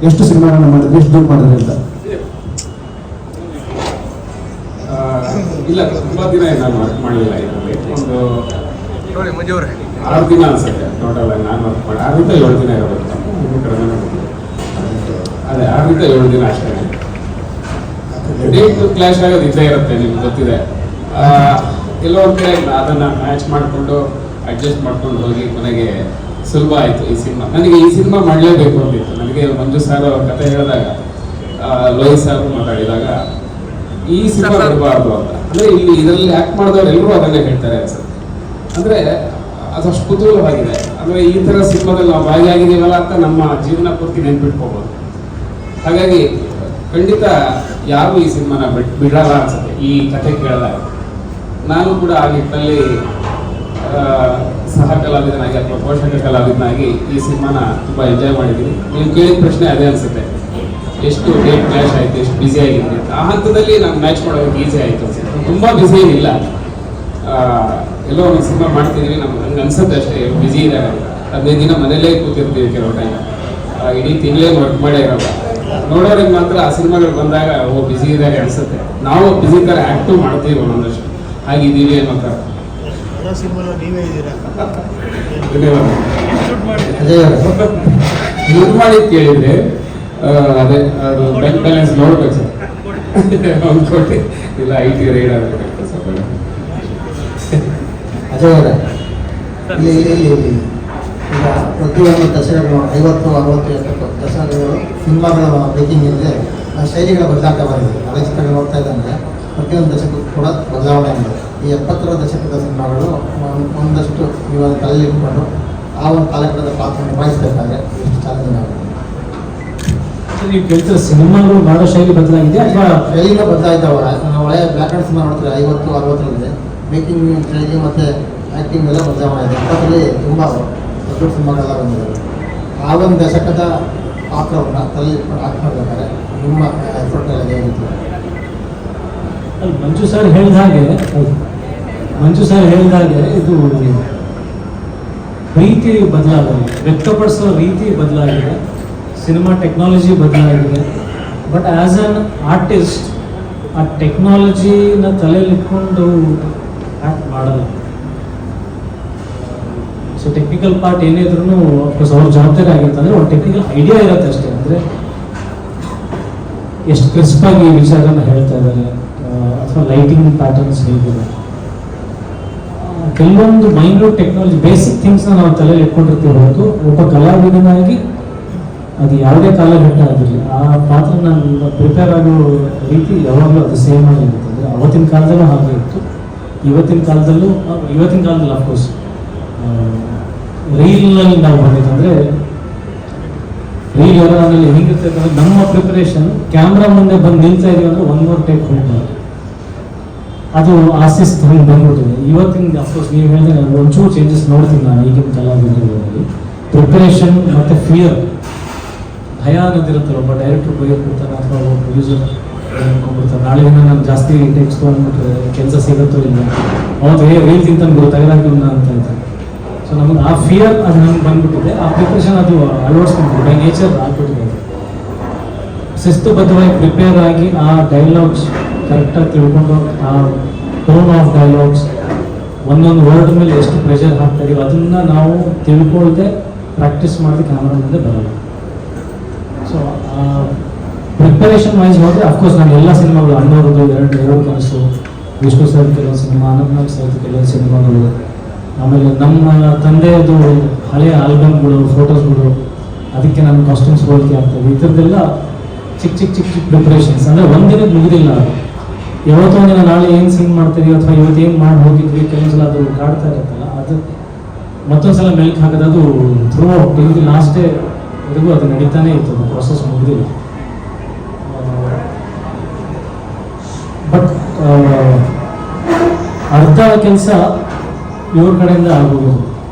Speaker 6: ಎಷ್ಟು ಸಿನಿಮಾಗಳನ್ನ ಮಾಡಿದ್ರಿ, ಎಷ್ಟು ದುಡ್ಡು ಮಾಡಿದ್ರಿ ಅಂತ?
Speaker 5: ಇಲ್ಲ, ತುಂಬ ದಿನ ನಾನು ವರ್ಕ್ ಮಾಡಲಿಲ್ಲ ಇದರಲ್ಲಿ. ಒಂದು 6 ದಿನ ಅನ್ಸುತ್ತೆ ಟೋಟಲ್ ಆಗಿ ನಾನು ವರ್ಕ್ ಮಾಡಿ. 6 ರಿಂದ 7 ದಿನ ಇರಬೇಕು, ಅದೇ 6 ರಿಂದ 7 ದಿನ ಅಷ್ಟೇ. ಡೇಟ್ ಕ್ಲಾಶ್ ಆಗೋದು ಇದ್ದೇ ಇರುತ್ತೆ, ನಿಮ್ಗೆ ಗೊತ್ತಿದೆ. ಎಲ್ಲೋ ಒಂದು ಕಡೆ ಅದನ್ನು ಮ್ಯಾಚ್ ಮಾಡಿಕೊಂಡು ಅಡ್ಜಸ್ಟ್ ಮಾಡ್ಕೊಂಡು ಹೋಗಿ ಕೊನೆಗೆ ಸುಲಭ ಆಯಿತು ಈ ಸಿನಿಮಾ. ನನಗೆ ಈ ಸಿನಿಮಾ ಮಾಡಲೇಬೇಕು ಅಂತಿತ್ತು. ನನಗೆ ಮಂಜು ಸರ್ ಅವ್ರ ಕತೆ ಹೇಳಿದಾಗ, ಲೋಹಿತ್ ಸರ್ ಮಾತಾಡಿದಾಗ ಈ ಸಿನಿಮಾ ಬರಬಾರ್ದು ಅಂತ. ಅಂದರೆ ಇದರಲ್ಲಿ ಆ್ಯಕ್ಟ್ ಮಾಡಿದವ್ರು ಎಲ್ಲರೂ ಅದನ್ನೇ ಹೇಳ್ತಾರೆ ಅನ್ಸುತ್ತೆ. ಅಂದರೆ ಅದಷ್ಟು ಕುತೂಹಲವಾಗಿದೆ. ಅಂದರೆ ಈ ಥರ ಸಿನಿಮಾದಲ್ಲಿ ನಾವು ಭಾಗಿಯಾಗಿದ್ದೀವಲ್ಲ ಅಂತ ನಮ್ಮ ಜೀವನ ಪೂರ್ತಿ ನೆನ್ಪಿಟ್ಕೋಬೋದು. ಹಾಗಾಗಿ ಖಂಡಿತ ಯಾರು ಈ ಸಿನಿಮಾನ ಬಿಡಲ್ಲ ಅನ್ಸುತ್ತೆ ಈ ಕತೆ ಕೇಳಿದಾಗ. ನಾನು ಕೂಡ ಆ ನಿಟ್ಟಿನಲ್ಲಿ ಸಹ ಕಲಾವಿದನಾಗಿ ಅಥವಾ ಪೋಷಕ ಕಲಾವಿದನಾಗಿ ಈ ಸಿನಿಮಾನ ತುಂಬ ಎಂಜಾಯ್ ಮಾಡಿದ್ದೀನಿ. ನೀವು ಕೇಳಿದ ಪ್ರಶ್ನೆ ಅದೇ ಅನಿಸುತ್ತೆ, ಎಷ್ಟು ಡೇಟ್ ಕ್ಲಾಶ್ ಆಯಿತು, ಎಷ್ಟು ಬ್ಯುಸಿ ಆಗಿದ್ದೀನಿ ಅಂತ. ಆ ಹಂತದಲ್ಲಿ ನಾನು ಮ್ಯಾಚ್ ಮಾಡೋದಕ್ಕೆ ಈಸಿ ಆಯಿತು ಅನ್ಸುತ್ತೆ. ತುಂಬ ಬ್ಯುಸಿ ಏನಿಲ್ಲ, ಎಲ್ಲೋ ಒಂದು ಸಿನಿಮಾ ಮಾಡ್ತಿದ್ದೀವಿ, ನಮ್ಗೆ ಅನ್ಸುತ್ತೆ ಅಷ್ಟೇ ಬ್ಯುಸಿ ಇದ್ದಾರೆ ಅಂತ. 15 ದಿನ ಮನೇಲೇ ಕೂತಿರ್ತೀವಿ ಕೆಲವು ಟೈಮ್, ಇಡೀ ತಿಂಗಳೇ ವರ್ಕ್ ಮಾಡೇ ಇರೋಲ್ಲ. ನೋಡೋರಿಗೆ ಮಾತ್ರ ಆ ಸಿನಿಮಾಗಳು ಬಂದಾಗ ಬ್ಯುಸಿ ಇದ್ದಾರೆ ಅನ್ಸುತ್ತೆ. ನಾವು ಬ್ಯುಸಿ ಥರ ಆ್ಯಕ್ಟು ಮಾಡ್ತೀವಿ ಒಂದೊಂದಷ್ಟು, ಹಾಗಿದ್ದೀವಿ ಅನ್ನೋ ಥರ.
Speaker 9: ಬರೋ ಸಿನಿಮಾలో ನೀವೇ ಇದ್ದೀರಾ.
Speaker 5: ಧನ್ಯವಾದ.
Speaker 3: ಅಜಯ್ ಅವರೇ,
Speaker 5: ಇದು ಮಾಡಿ ಕೇಳಿದ್ರೆ ಅದೇ ಅದು ಬ್ಯಾಲೆನ್ಸ್ ನೋಡ್ಬೇಕು ಸರ್. ಒಂದು ಕೋಟಿ ಇಲ್ಲ IT ರೈಡ್ ಆಗಬೇಕು ಸರ್.
Speaker 3: ಅಜಯ್ ಅವರೇ, ಇಲ್ಲಿ ಈಗ ಪ್ರತಿಯೊಂದು ದಶಕಗಳು 50, 60, 70 ದಶಕಗಳು ಸಿನಿಮಾಗಳ ಮೇಕಿಂಗ್ ಇದೆ, ಆ ಶೈಲಿಗಳ ಬದಲಾಗ್ತಾ ಬಂದಿದೆ. ಹಳೆ ಚಿತ್ರಗಳು ನೋಡ್ತಾ ಇದ್ದಂಗೆ ಪ್ರತಿಯೊಂದು ದಶಕಕ್ಕೂ ಕೂಡ ಬದಲಾವಣೆ ಇದೆ. ಈ 70ರ ದಶಕದ ಸಿನಿಮಾಗಳು ಒಂದಷ್ಟು ಇವಾಗ ತಲೆಯಲ್ಲಿ ಇಟ್ಕೊಂಡು ಆ ಒಂದು ಕಾಲಘಟ್ಟದ ಪಾತ್ರ ನಿಭಾಯಿಸಬೇಕಾದ್ರೆ ಎಷ್ಟು ಚಾಲೆಂಜಿಂಗ್ ಆಗುತ್ತೆ.
Speaker 2: ನೀವು ಕೇಳ್ತೀರ ಸಿನಿಮಾಗಳು ಮಾಡೋ ಶೈಲಿ ಬದಲಾಗಿದೆ ಅಥವಾ
Speaker 3: ಶೈಲಿನ ಬದಲಾಯ್ತಾವ. ನಾವು ಹಳೆ ಬ್ಲ್ಯಾಕ್ ಆ್ಯಂಡ್ ಸಿನಿಮಾ ನೋಡ್ತೀವಿ 50, 60ರಲ್ಲಿ ಮೇಕಿಂಗ್ ಶೈಲಿ ಮತ್ತು ಆ್ಯಕ್ಟಿಂಗ್ ಎಲ್ಲ ಬದಲಾವಣೆ ಇದೆ. 70ರಲ್ಲಿ ತುಂಬ ದೊಡ್ಡ ಸಿನಿಮಾಗಳೆಲ್ಲ ಬಂದಿದ್ದಾವೆ. ಆ ಒಂದು ದಶಕದ ಪಾತ್ರವನ್ನು ತಲೆ ಇಟ್ಕೊಂಡು ಆಕ್ಟ್ ಮಾಡಬೇಕಾದ್ರೆ ನಿಮ್ಮ ಎಫರ್ಟ್ ಎಲ್ಲ ಹೇಗಿತ್ತು?
Speaker 2: ಮಂಜು ಸರ್ ಹೇಳಿದ ಹಾಗೆ ಇದು ರೀತಿ ಬದಲಾಗಿದೆ, ವ್ಯಕ್ತಪಡಿಸೋ ರೀತಿ ಬದಲಾಗಿದೆ, ಸಿನಿಮಾ ಟೆಕ್ನಾಲಜಿ ಬದಲಾಗಿದೆ. ಬಟ್ ಆ್ಯಸ್ ಅನ್ ಆರ್ಟಿಸ್ಟ್ ಆ ಟೆಕ್ನಾಲಜಿನ ತಲೆಯಲ್ಲಿ ಇಟ್ಕೊಂಡು ಆ್ಯಕ್ಟ್ ಮಾಡಲ್ಲ. ಸೊ ಟೆಕ್ನಿಕಲ್ ಪಾರ್ಟ್ ಏನೇ ಇದ್ರೂ ಅಫ್ಕೋರ್ಸ್ ಅವ್ರ ಜವಾಬ್ದಾರಿ ಆಗಿರುತ್ತೆ. ಅಂದರೆ ಒಂದು ಟೆಕ್ನಿಕಲ್ ಐಡಿಯಾ ಇರುತ್ತೆ ಅಷ್ಟೇ. ಅಂದರೆ ಎಷ್ಟು ಕ್ರಿಸ್ಪಾಗಿ ವಿಚಾರನ ಹೇಳ್ತಾ ಇದ್ದಾರೆ ಅಥವಾ ಲೈಟಿಂಗ್ ಪ್ಯಾಟರ್ನ್ಸ್ ಹೇಗಿದೆ, ಕೆಲವೊಂದು ಮೈನ್ಯೂಟ್ ಟೆಕ್ನಾಲಜಿ ಬೇಸಿಕ್ ಥಿಂಗ್ಸ್ನ ನಾವು ತಲೆಯಲ್ಲಿ ಇಟ್ಕೊಂಡಿರ್ತೀವಿ ಹೊರತು ಒಬ್ಬ ಕಲಾವಿದನಾಗಿ ಅದು ಯಾವುದೇ ಕಾಲಘಟ್ಟ ಆಗಿರಲಿ ಆ ಪಾತ್ರ ನಾನು ಪ್ರಿಪೇರ್ ಆಗೋ ರೀತಿ ಯಾವಾಗಲೂ ಅದು ಸೇಮ್ ಆಗಿರುತ್ತೆ. ಅಂದರೆ ಅವತ್ತಿನ ಕಾಲದಲ್ಲೂ ಹಾಗೆ ಇತ್ತು, ಇವತ್ತಿನ ಕಾಲದಲ್ಲಿ ಅಫ್ಕೋರ್ಸ್ ರೀಲ್ನಲ್ಲಿ ನಾವು ಬಂದಿದ್ದಂದರೆ ರೀಲ್ ಯಾರಲ್ಲಿ ಹೆಂಗಿರ್ತದೆ ಅಂದರೆ ನಮ್ಮ ಪ್ರಿಪರೇಷನ್ ಕ್ಯಾಮ್ರಾ ಮುಂದೆ ಬಂದು ನಿಲ್ತಾ ಇದೀವಿ ಅಂದರೆ 1 more ಟೇಕ್ ಹೋಗ್ಬಾರ್ದು, ಅದು ಆಸಿಸ್ಟ್ ಹಂಗೆ ಬಂದ್ಬಿಟ್ಟಿದೆ. ಇವತ್ತಿನ ಅಫ್ಕೋರ್ಸ್ ನೀವು ಹೇಳಿದ್ರೆ ಒಂಚೂರು ಚೇಂಜಸ್ ನೋಡ್ತೀನಿ ನಾನು ಈಗಿನ ಕಲಾವಿದರಲ್ಲಿ. ಪ್ರಿಪರೇಷನ್ ಮತ್ತು ಫಿಯರ್, ಭಯ ಅನ್ನೋದಿರುತ್ತಲ್ಲ. ಒಬ್ಬ ಡೈರೆಕ್ಟರ್ ಭಯ ಕೊಡ್ತಾನೆ ಅಥವಾ ಒಬ್ಬ ಪ್ರೊಡ್ಯೂಸರ್ ಅನ್ಕೊಂಡ್ಬಿಡ್ತಾರೆ ನಾಳೆ ದಿನ ನಾನು ಜಾಸ್ತಿ ಟೆಕ್ಸ್ಟ್ ತೊಗೊಂಡ್ಬಿಟ್ರೆ ಕೆಲಸ ಸಿಗುತ್ತೋ ಇಲ್ಲ, ಅವತ್ತು ರೀಲ್ ತಿಂತಾನೆ ಗೊತ್ತಾಗಲಾಗಿಲ್ಲ ಅಂತ ಇದ್ದಾರೆ. ಸೊ ನಮಗೆ ಆ ಫಿಯರ್ ಅದು ನಮ್ಗೆ ಬಂದ್ಬಿಟ್ಟಿದೆ. ಆ ಪ್ರಿಪ್ರೇಷನ್ ಅದು ಅಳವಡಿಸ್ಕೊಂಡ್ಬಿಟ್ಟು ಬೈ ನೇಚರ್ ಆಗ್ಬಿಟ್ಟಿದೆ. ಶಿಸ್ತುಬದ್ಧವಾಗಿ ಪ್ರಿಪೇರ್ ಆಗಿ ಆ ಡೈಲಾಗ್ಸ್ ಕರೆಕ್ಟಾಗಿ ತಿಳ್ಕೊಂಡು ಆ ಟೋನ್ ಆಫ್ ಡೈಲಾಗ್ಸ್ ಒಂದೊಂದು ವರ್ಡ್ ಮೇಲೆ ಎಷ್ಟು ಪ್ರೆಷರ್ ಹಾಕ್ತಾ ಇದೀವಿ ಅದನ್ನು ನಾವು ತಿಳ್ಕೊಳ್ದೆ ಪ್ರಾಕ್ಟೀಸ್ ಮಾಡಿದ್ರೆ ಕ್ಯಾಮ್ರಾ ಮುಂದೆ ಬರಲ್ಲ. ಸೊ ಪ್ರಿಪರೇಷನ್ ವೈಸ್ ಹೋದರೆ ಅಫ್ಕೋರ್ಸ್ ನಾನು ಎಲ್ಲ ಸಿನಿಮಾಗಳು ಅಣ್ಣವ್ರದ್ದು ಎರಡು ಕನಸು, ವಿಷ್ಣು ಸರ್ ಕೆಲವೊಂದು ಸಿನಿಮಾ, ಅನಂತನಾಗ್ ಸರ್ ಕೆಲವೊಂದು ಸಿನಿಮಾಗಳು, ಆಮೇಲೆ ನಮ್ಮ ತಂದೆಯದು ಹಳೆಯ ಆಲ್ಬಮ್ಗಳು, ಫೋಟೋಸ್ಗಳು, ಅದಕ್ಕೆ ನನ್ನ ಕಾಸ್ಟ್ಯೂಮ್ಸ್ ಹೋಲಿಕೆ ಆಗ್ತದೆ. ಈ ಥರದ್ದೆಲ್ಲ ಚಿಕ್ಕ ಪ್ರಿಪ್ರೇಷನ್ಸ್. ಅಂದರೆ ಒಂದಿನದ ಮುಗಿದಿಲ್ಲ. ಯಾವತ್ತೋ ಒಂದಿನ ನಾಳೆ ಏನು ಸೀನ್ ಮಾಡ್ತೀವಿ ಅಥವಾ ಇವತ್ತು ಏನು ಮಾಡಿ ಹೋಗಿದ್ವಿ ಕೆಲವೊಂದ್ಸಲ ಅದು ಕಾಡ್ತಾ ಇರುತ್ತಲ್ಲ, ಅದು ಮತ್ತೊಂದ್ಸಲ ಮೆಲ್ಕ್ ಹಾಕೋದು. ಅದು ಥ್ರೂ ಔಟ್ ಇಲ್ಲಿ ಲಾಸ್ಟ್ ಡೇವರೆಗೂ ಅದು ನಡೀತಾನೆ ಇತ್ತು, ಅದು ಪ್ರೊಸೆಸ್ ಮುಗಿದಿಲ್ಲ. ಬಟ್ ಅರ್ಧ ಕೆಲಸ ಇವ್ರ ಕಡೆಯಿಂದ ಆಗೋದು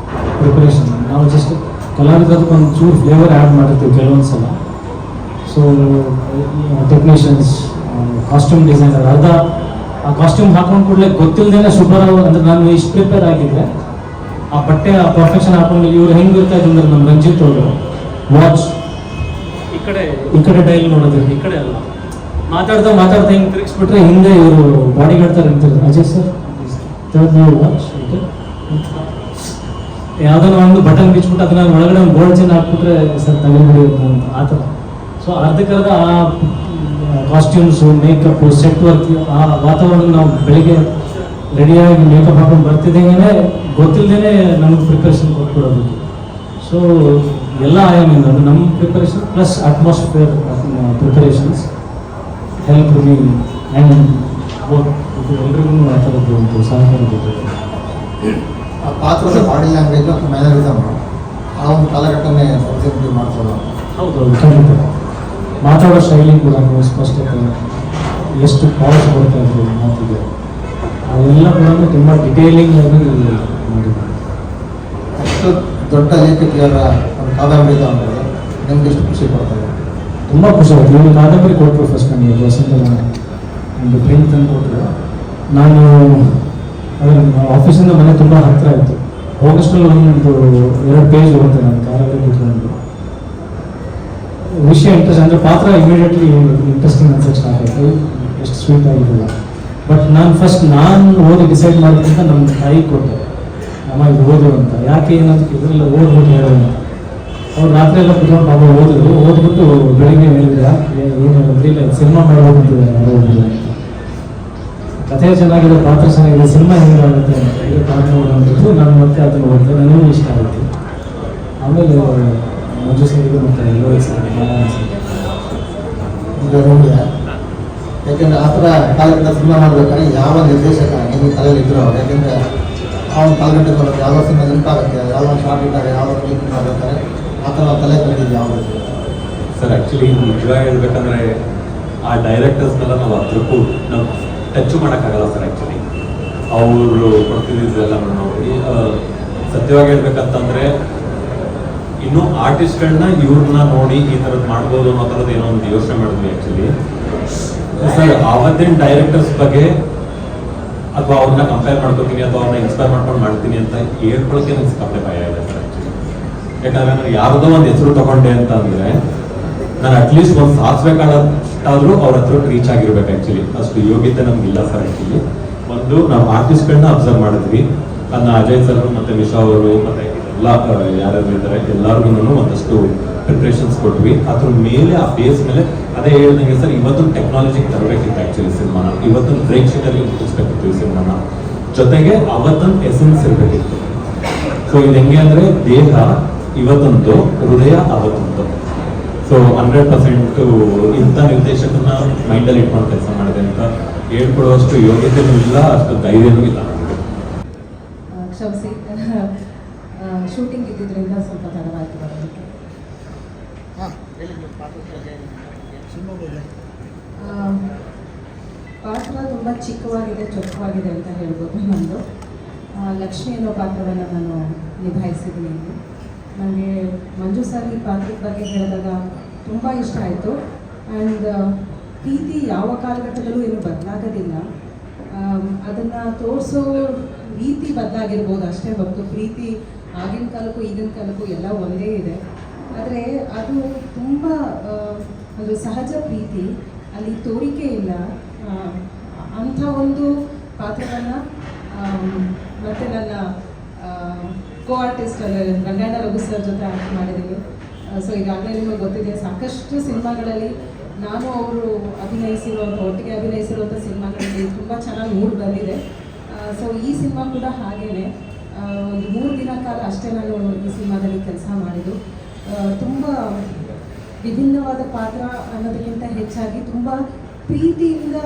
Speaker 2: ಪ್ರಿಪ್ರೇಷನ್. ನಾವು ಜಸ್ಟ್ ಕಲಾವಿದಕ್ಕೆ ಒಂದು ಚೂರು ಫ್ಲೇವರ್ ಆ್ಯಡ್ ಮಾಡಿರ್ತೀವಿ ಕೆಲವೊಂದು ಸಲ. ಸೊ ಟೆಕ್ನಿಷಿಯನ್ಸ್, ಕಾಸ್ಟ್ಯೂಮ್ ಡಿಸೈನರ್ ಅರ್ಧ ಆ ಕಾಸ್ಟ್ಯೂಮ್ ಹಾಕೊಂಡು ಕೂಡಲೇ ಗೊತ್ತಿಲ್ಲದೇನೆ ಸೂಪರ್ ಅಂದರೆ ನಾನು ಇಷ್ಟು ಪ್ರಿಪೇರ್ ಆಗಿದ್ದೆ ಆ ಬಟ್ಟೆ ಆ ಪರ್ಫೆಕ್ಷನ್ ಹಾಕೊಂಡ್ಮೇಲೆ ಇವ್ರು ಹೆಂಗೆ ಇರ್ತಾ ಇದ್ರು ಅಂದ್ರೆ ನಮ್ಮ ರಂಜಿತ್ ಅವರು ವಾಚ್ ಈ ಕಡೆ ಡೈಲ್ ನೋಡೋದು, ಈ ಕಡೆ ಅಲ್ಲ, ಮಾತಾಡ್ತಾ ಹಿಂಗೆ ತಿರುಗಿಸ್ಬಿಟ್ರೆ ಹಿಂದೆ ಇವರು ಬಾಡಿ ಗಾರ್ಡ್ ಥರ ಇರ್ತಾರೆ. ಅಜಯ್ ಸರ್ ವಾಚ್ ಯಾವುದೋ ಒಂದು ಬಟನ್ ಬಿಚ್ಬಿಟ್ಟು ಅದನ್ನ ಒಳಗಡೆ ಒಂದು ಗೋಲ್ಡ್ ಚೈನ್ ಹಾಕ್ಬಿಟ್ರೆ ಸರ್ ತಲೆ ಹಿಡಿಯುತ್ತೆ ಅಂತ ಆ ಥರ. ಸೊ ಅರ್ಧಕ್ಕರ್ಧ ಆ ಕಾಸ್ಟ್ಯೂಮ್ಸು, ಮೇಕಪ್ಪು, ಸೆಟ್ ವರ್ಕ್, ಆ ವಾತಾವರಣ ನಾವು ಬೆಳಿಗ್ಗೆ ರೆಡಿಯಾಗಿ ಮೇಕಪ್ ಹಾಕೊಂಡು ಬರ್ತಿದ್ದೇನೆ ಗೊತ್ತಿಲ್ಲದೇ ನಮಗೆ ಪ್ರಿಪ್ರೇಷನ್ ಕೊಟ್ಬಿಡೋದಕ್ಕೆ. ಸೊ ಎಲ್ಲ ಆಯಾಮಿಂದ ಅದು ನಮ್ಮ preparation plus atmosphere preparations help me and ಎಲ್ರಿಗೂ ಆ ಥರದ್ದು ಒಂದು ಸಹಕಾರ ಬೇಕು.
Speaker 3: ಆ ಪಾತ್ರದ ಬಾಡಿ ಲ್ಯಾಂಗ್ವೇಜ್ ಅಥವಾ ಮ್ಯಾನರಿಸಮ್ ಆ ಒಂದು ಕಾಲಘಟ್ಟನೇ ಎಕ್ಸಿಕ್ಯೂಟಿವ್ ಮಾಡ್ತಾರೆ.
Speaker 2: ಹೌದು, ಖಂಡಿತ. ಮಾತಾಡೋ ಶೈಲಿ ಕೂಡ ಸ್ಪಷ್ಟತೆ, ಎಷ್ಟು ಪಾಲಿಶ್ ಕೊಡ್ತಾ ಇದ್ರು ಮಾತಿಗೆ, ಅದೆಲ್ಲ ಕೂಡ ತುಂಬ ಡಿಟೇಲಿಂಗ್ ಆಗಿ ಮಾಡಿದ್ದಾರೆ.
Speaker 3: ಅಷ್ಟು ದೊಡ್ಡ ಲೇಖಕಿಯರ ಒಂದು ಕಾದಂಬರಿ ತಗೊಂಡ್ರೆ ನಿಮ್ಗೆ ಎಷ್ಟು ಖುಷಿ ಕೊಡ್ತಾರೆ?
Speaker 2: ತುಂಬ ಖುಷಿ ಆಯಿತು. ಇವರು ಕಾದಂಬರಿ ಕೊಟ್ಟರು ಫಸ್ಟ್ ನನಗೆ ವಸಂತ ಒಂದು ಪ್ರಿಂಟ್ ತಂದು ಕೊಟ್ಟರು. ನಾನು ಆಫೀಸಿಂದ ಮನೆ ತುಂಬ ಹತ್ತಿರ ಆಯಿತು. ಹೋಗಷ್ಟರಲ್ಲಿ ಒಂದು 2 ಪೇಜ್ ಹೋಗುತ್ತೆ ನಾನು ಕಾರಲ್ಲಿ ಕೂತ್ಕೊಂಡು. ವಿಷಯ ಇಂಟ್ರೆಸ್ಟ್ ಅಂದರೆ ಪಾತ್ರ ಇಮಿಡಿಯೇಟ್ಲಿ ಇಂಟ್ರೆಸ್ಟಿಂಗ್ ಅನ್ಸಕ್ಕೆ ಸ್ಟಾರ್ಟ್ ಆಯಿತು, ಎಷ್ಟು ಸ್ವೀಟ್ ಆಗಿರಲಿಲ್ಲ. ಬಟ್ ನಾನು ಓದಿ ಡಿಸೈಡ್ ಮಾಡೋದಕ್ಕಿಂತ ನಮ್ಮ ತಾಯಿ ಕೊಟ್ಟೆ. ಅಮ್ಮ ಇದು ಓದು ಅಂತ. ಯಾಕೆ ಏನಂತ ಕೇಳಿದ್ರೆ ಓದ್ಬಿಟ್ಟು ಹೇಳು ಅಂತ. ಅವ್ರು ರಾತ್ರಿ ಎಲ್ಲ ಕುತ್ಕೊಂಡು ಪಾಪ ಓದಿದ್ರು. ಓದ್ಬಿಟ್ಟು ಬೆಳಿಗ್ಗೆ ಹೇಳಿದ್ರೆ ಏನು ಹೇಳಿದ್ರೆ ಇಲ್ಲ ಸಿನಿಮಾ ಮಾಡ್ಬೇಕಂತಿದೆ ಅಂತ. ಕಥೆ ಚೆನ್ನಾಗಿದೆ, ಪಾತ್ರ ಚೆನ್ನಾಗಿದೆ, ಸಿನಿಮಾ ಹೆಂಗಾಗುತ್ತೆ ಅಂತ ಹೇಳಿ ಪಾತ್ರ ನೋಡೋದು. ನಾನು ಮತ್ತೆ ಅದನ್ನು ಓದಿದೆ, ನನಗೂ ಇಷ್ಟ ಆಯಿತು. ಆಮೇಲೆ ಮಂಜು ಸರಿಗೆ ಮತ್ತು ಎಲ್ಲೋ
Speaker 3: ಯಾಕೆಂದ್ರೆ ಆ ಥರ ಕಾಲಘಟ್ಟ ಸಿನಿಮಾ ಮಾಡ್ಬೇಕಾದ್ರೆ ಯಾವ ನಿರ್ದೇಶಕ ನಿಮ್ಮ ತಲೆಯಲ್ಲಿ ಇದ್ರು ಅವ್ರು, ಯಾಕೆಂದರೆ ಅವ್ನ ಕಾಲಘಟ್ಟ ಬರುತ್ತೆ, ಯಾವ ಸಿನಿಮಾ ನೆನಪಾಗುತ್ತೆ, ಯಾವ ಶಾರ್ಟ್ ಇದ್ದಾರೆ, ಯಾವ ಕ್ಲಿಕ್ ಮಾಡ್ಬೇಕಾದ್ರೆ ಆ ಥರ ತಲೆ ಬಂದಿದ್ದು ಯಾವುದು
Speaker 4: ಸರ್? ಆ್ಯಕ್ಚುಲಿ ನಿಜವಾಗಿ ಹೇಳ್ಬೇಕಂದ್ರೆ ಆ ಡೈರೆಕ್ಟರ್ಸ್ನೆಲ್ಲ ನಾವು ಹತ್ರಕ್ಕೂ ನಾವು ಟಚ್ ಮಾಡೋಕ್ಕಾಗಲ್ಲ ಸರ್. ಆ್ಯಕ್ಚುಲಿ ಅವರು ಕೊಡ್ತಿದ್ದೆಲ್ಲ ನಾವು ಸತ್ಯವಾಗಿ ಹೇಳ್ಬೇಕಂತಂದರೆ ಇನ್ನು ಆರ್ಟಿಸ್ಟ್ಗಳನ್ನ ಇವ್ರನ್ನ ನೋಡಿ ಈ ಥರದ್ದು ಮಾಡ್ಬೋದು ಅನ್ನೋ ಥರದ್ದು ಏನೋ ಒಂದು ಯೋಚನೆ ಮಾಡಿದ್ವಿ ಆ್ಯಕ್ಚುಲಿ. ಸರ್ ಆವತ್ತಿನ ಡೈರೆಕ್ಟರ್ಸ್ ಬಗ್ಗೆ ಅಥವಾ ಅವ್ರನ್ನ ಕಂಪೇರ್ ಮಾಡ್ಕೊತೀನಿ ಅಥವಾ ಅವ್ರನ್ನ ಇನ್ಸ್ಪೈರ್ ಮಾಡ್ಕೊಂಡು ಮಾಡ್ತೀನಿ ಅಂತ ಹೇಳ್ಕೊಳಕ್ಕೆ ನನಗೆ ಸಿಕ್ಕಾಪಟ್ಟೆ ಭಯ ಇದೆ ಸರ್ ಆ್ಯಕ್ಚುಲಿ. ಯಾಕಂದರೆ ನಾನು ಯಾರ್ದೋ ಒಂದು ಹೆಸರು ತಗೊಂಡೆ ಅಂತ ಅಂದರೆ ನಾನು ಅಟ್ಲೀಸ್ಟ್ ಒಂದು ಸಾಧಿಸ್ಬೇಕಾದಷ್ಟಾದರೂ ಅವ್ರ ಹತ್ರ ರೀಚ್ ಆಗಿರ್ಬೇಕು ಆ್ಯಕ್ಚುಲಿ. ಅಷ್ಟು ಯೋಗ್ಯತೆ ನಮಗಿಲ್ಲ ಸರ್ ಆ್ಯಕ್ಚುಲಿ. ಒಂದು ನಾವು ಆರ್ಟಿಸ್ಟ್ಗಳನ್ನ ಅಬ್ಸರ್ವ್ ಮಾಡಿದ್ವಿ. ಅದನ್ನ ಅಜಯ್ ಸರ್ ಮತ್ತು ಮಿಶಾ ಅವರು ಮತ್ತು ಎಲ್ಲ ಯಾರ್ಯಾರು ಇದ್ದಾರೆ ಎಲ್ಲರಿಗೂ ಒಂದಷ್ಟು ಪ್ರಿಪ್ರೇಷನ್ಸ್ ಕೊಟ್ವಿ. ಅದ್ರ ಮೇಲೆ ಆ ಬೇಸ್ ಮೇಲೆ ಅದೇ ಹೇಳ್ದಂಗೆ ಸರ್, ಇವತ್ತೊಂದು ಟೆಕ್ನಾಲಜಿಗೆ ತರಬೇಕಿತ್ತು ಆ್ಯಕ್ಚುಲಿ ಸಿನಿಮಾನ. ಇವತ್ತೊಂದು ಪ್ರೇಕ್ಷಕರಿಗೆ ಮುಟ್ಟಿಸ್ಬೇಕಿತ್ತು ಈ ಸಿನಿಮಾನ. ಜೊತೆಗೆ ಅವತ್ತೊಂದು ಎಸೆನ್ಸ್ ಇರಬೇಕಿತ್ತು. ಸೊ ಇದು ಹೆಂಗೆ ಅಂದರೆ ದೇಹ ಇವತ್ತೊಂದು, ಹೃದಯ ಅವತ್ತೊಂದು. ಸೊ 100% ಇಂಥ ನಿರ್ದೇಶಕನ ಮೈಂಡಲ್ಲಿ ಇಟ್ಕೊಂಡು ಕೆಲಸ ಮಾಡಿದೆ ಅಂತ ಹೇಳ್ಕೊಡುವಷ್ಟು ಯೋಗ್ಯತೆಯೂ ಇಲ್ಲ, ಅಷ್ಟು ಧೈರ್ಯನೂ ಇಲ್ಲ.
Speaker 9: ಕ್ಷಮಿಸಿ, ಶೂಟಿಂಗ್ ಇದ್ದಿದ್ದರಿಂದ ಸ್ವಲ್ಪ ತಡವಾಯಿತು ಬರೋದಕ್ಕೆ. ಪಾತ್ರ ತುಂಬ ಚಿಕ್ಕವಾಗಿದೆ, ಚೊಕ್ಕವಾಗಿದೆ ಅಂತ ಹೇಳ್ಬೋದು. ನಮ್ಮದು ಲಕ್ಷ್ಮಿ ಅನ್ನೋ ಪಾತ್ರವನ್ನು ನಾನು ನಿಭಾಯಿಸಿದ್ದೀನಿ. ನನಗೆ ಮಂಜು ಸರ್ ಈ ಪಾತ್ರದ ಬಗ್ಗೆ ಹೇಳಿದಾಗ ತುಂಬ ಇಷ್ಟ ಆಯಿತು. ಆ್ಯಂಡ್ ಪ್ರೀತಿ ಯಾವ ಕಾಲಘಟ್ಟದಲ್ಲೂ ಏನು ಬದಲಾಗೋದಿಲ್ಲ. ಅದನ್ನು ತೋರಿಸೋ ರೀತಿ ಬದಲಾಗಿರ್ಬೋದು ಅಷ್ಟೇ ಹೊರತು ಪ್ರೀತಿ ಆಗಿನ ಕಾಲಕ್ಕೂ ಈಗಿನ ಕಾಲಕ್ಕೂ ಎಲ್ಲ ಒಂದೇ ಇದೆ. ಆದರೆ ಅದು ತುಂಬ ಅದು ಸಹಜ ಪ್ರೀತಿ, ಅಲ್ಲಿ ತೋರಿಕೆ ಇಲ್ಲ. ಅಂಥ ಒಂದು ಪಾತ್ರವನ್ನು ಮತ್ತು ನನ್ನ co artist Ranganna Raghu sir ಜೊತೆ ಆ್ಯಕ್ಟ್ ಮಾಡಿದ್ದೀನಿ. ಸೊ ಈಗಾಗಲೇ ನಿಮಗೆ ಗೊತ್ತಿದೆ, ಸಾಕಷ್ಟು ಸಿನಿಮಾಗಳಲ್ಲಿ ನಾನು ಅವರು ಅಭಿನಯಿಸಿರುವಂಥ, ಒಟ್ಟಿಗೆ ಅಭಿನಯಿಸಿರುವಂಥ ಸಿನಿಮಾಗಳಲ್ಲಿ ತುಂಬ ಚೆನ್ನಾಗಿ ಮೂಡ್ ಬಂದಿದೆ. ಸೊ ಈ ಸಿನಿಮಾ ಕೂಡ ಹಾಗೇ ಒಂದು 3 ದಿನ ಕಾಲ ಅಷ್ಟೇ ನಾನು ಈ ಸಿನಿಮಾದಲ್ಲಿ ಕೆಲಸ ಮಾಡಿದ್ದು. ತುಂಬ ವಿಭಿನ್ನವಾದ ಪಾತ್ರ ಅನ್ನೋದಕ್ಕಿಂತ ಹೆಚ್ಚಾಗಿ ತುಂಬ ಪ್ರೀತಿಯಿಂದ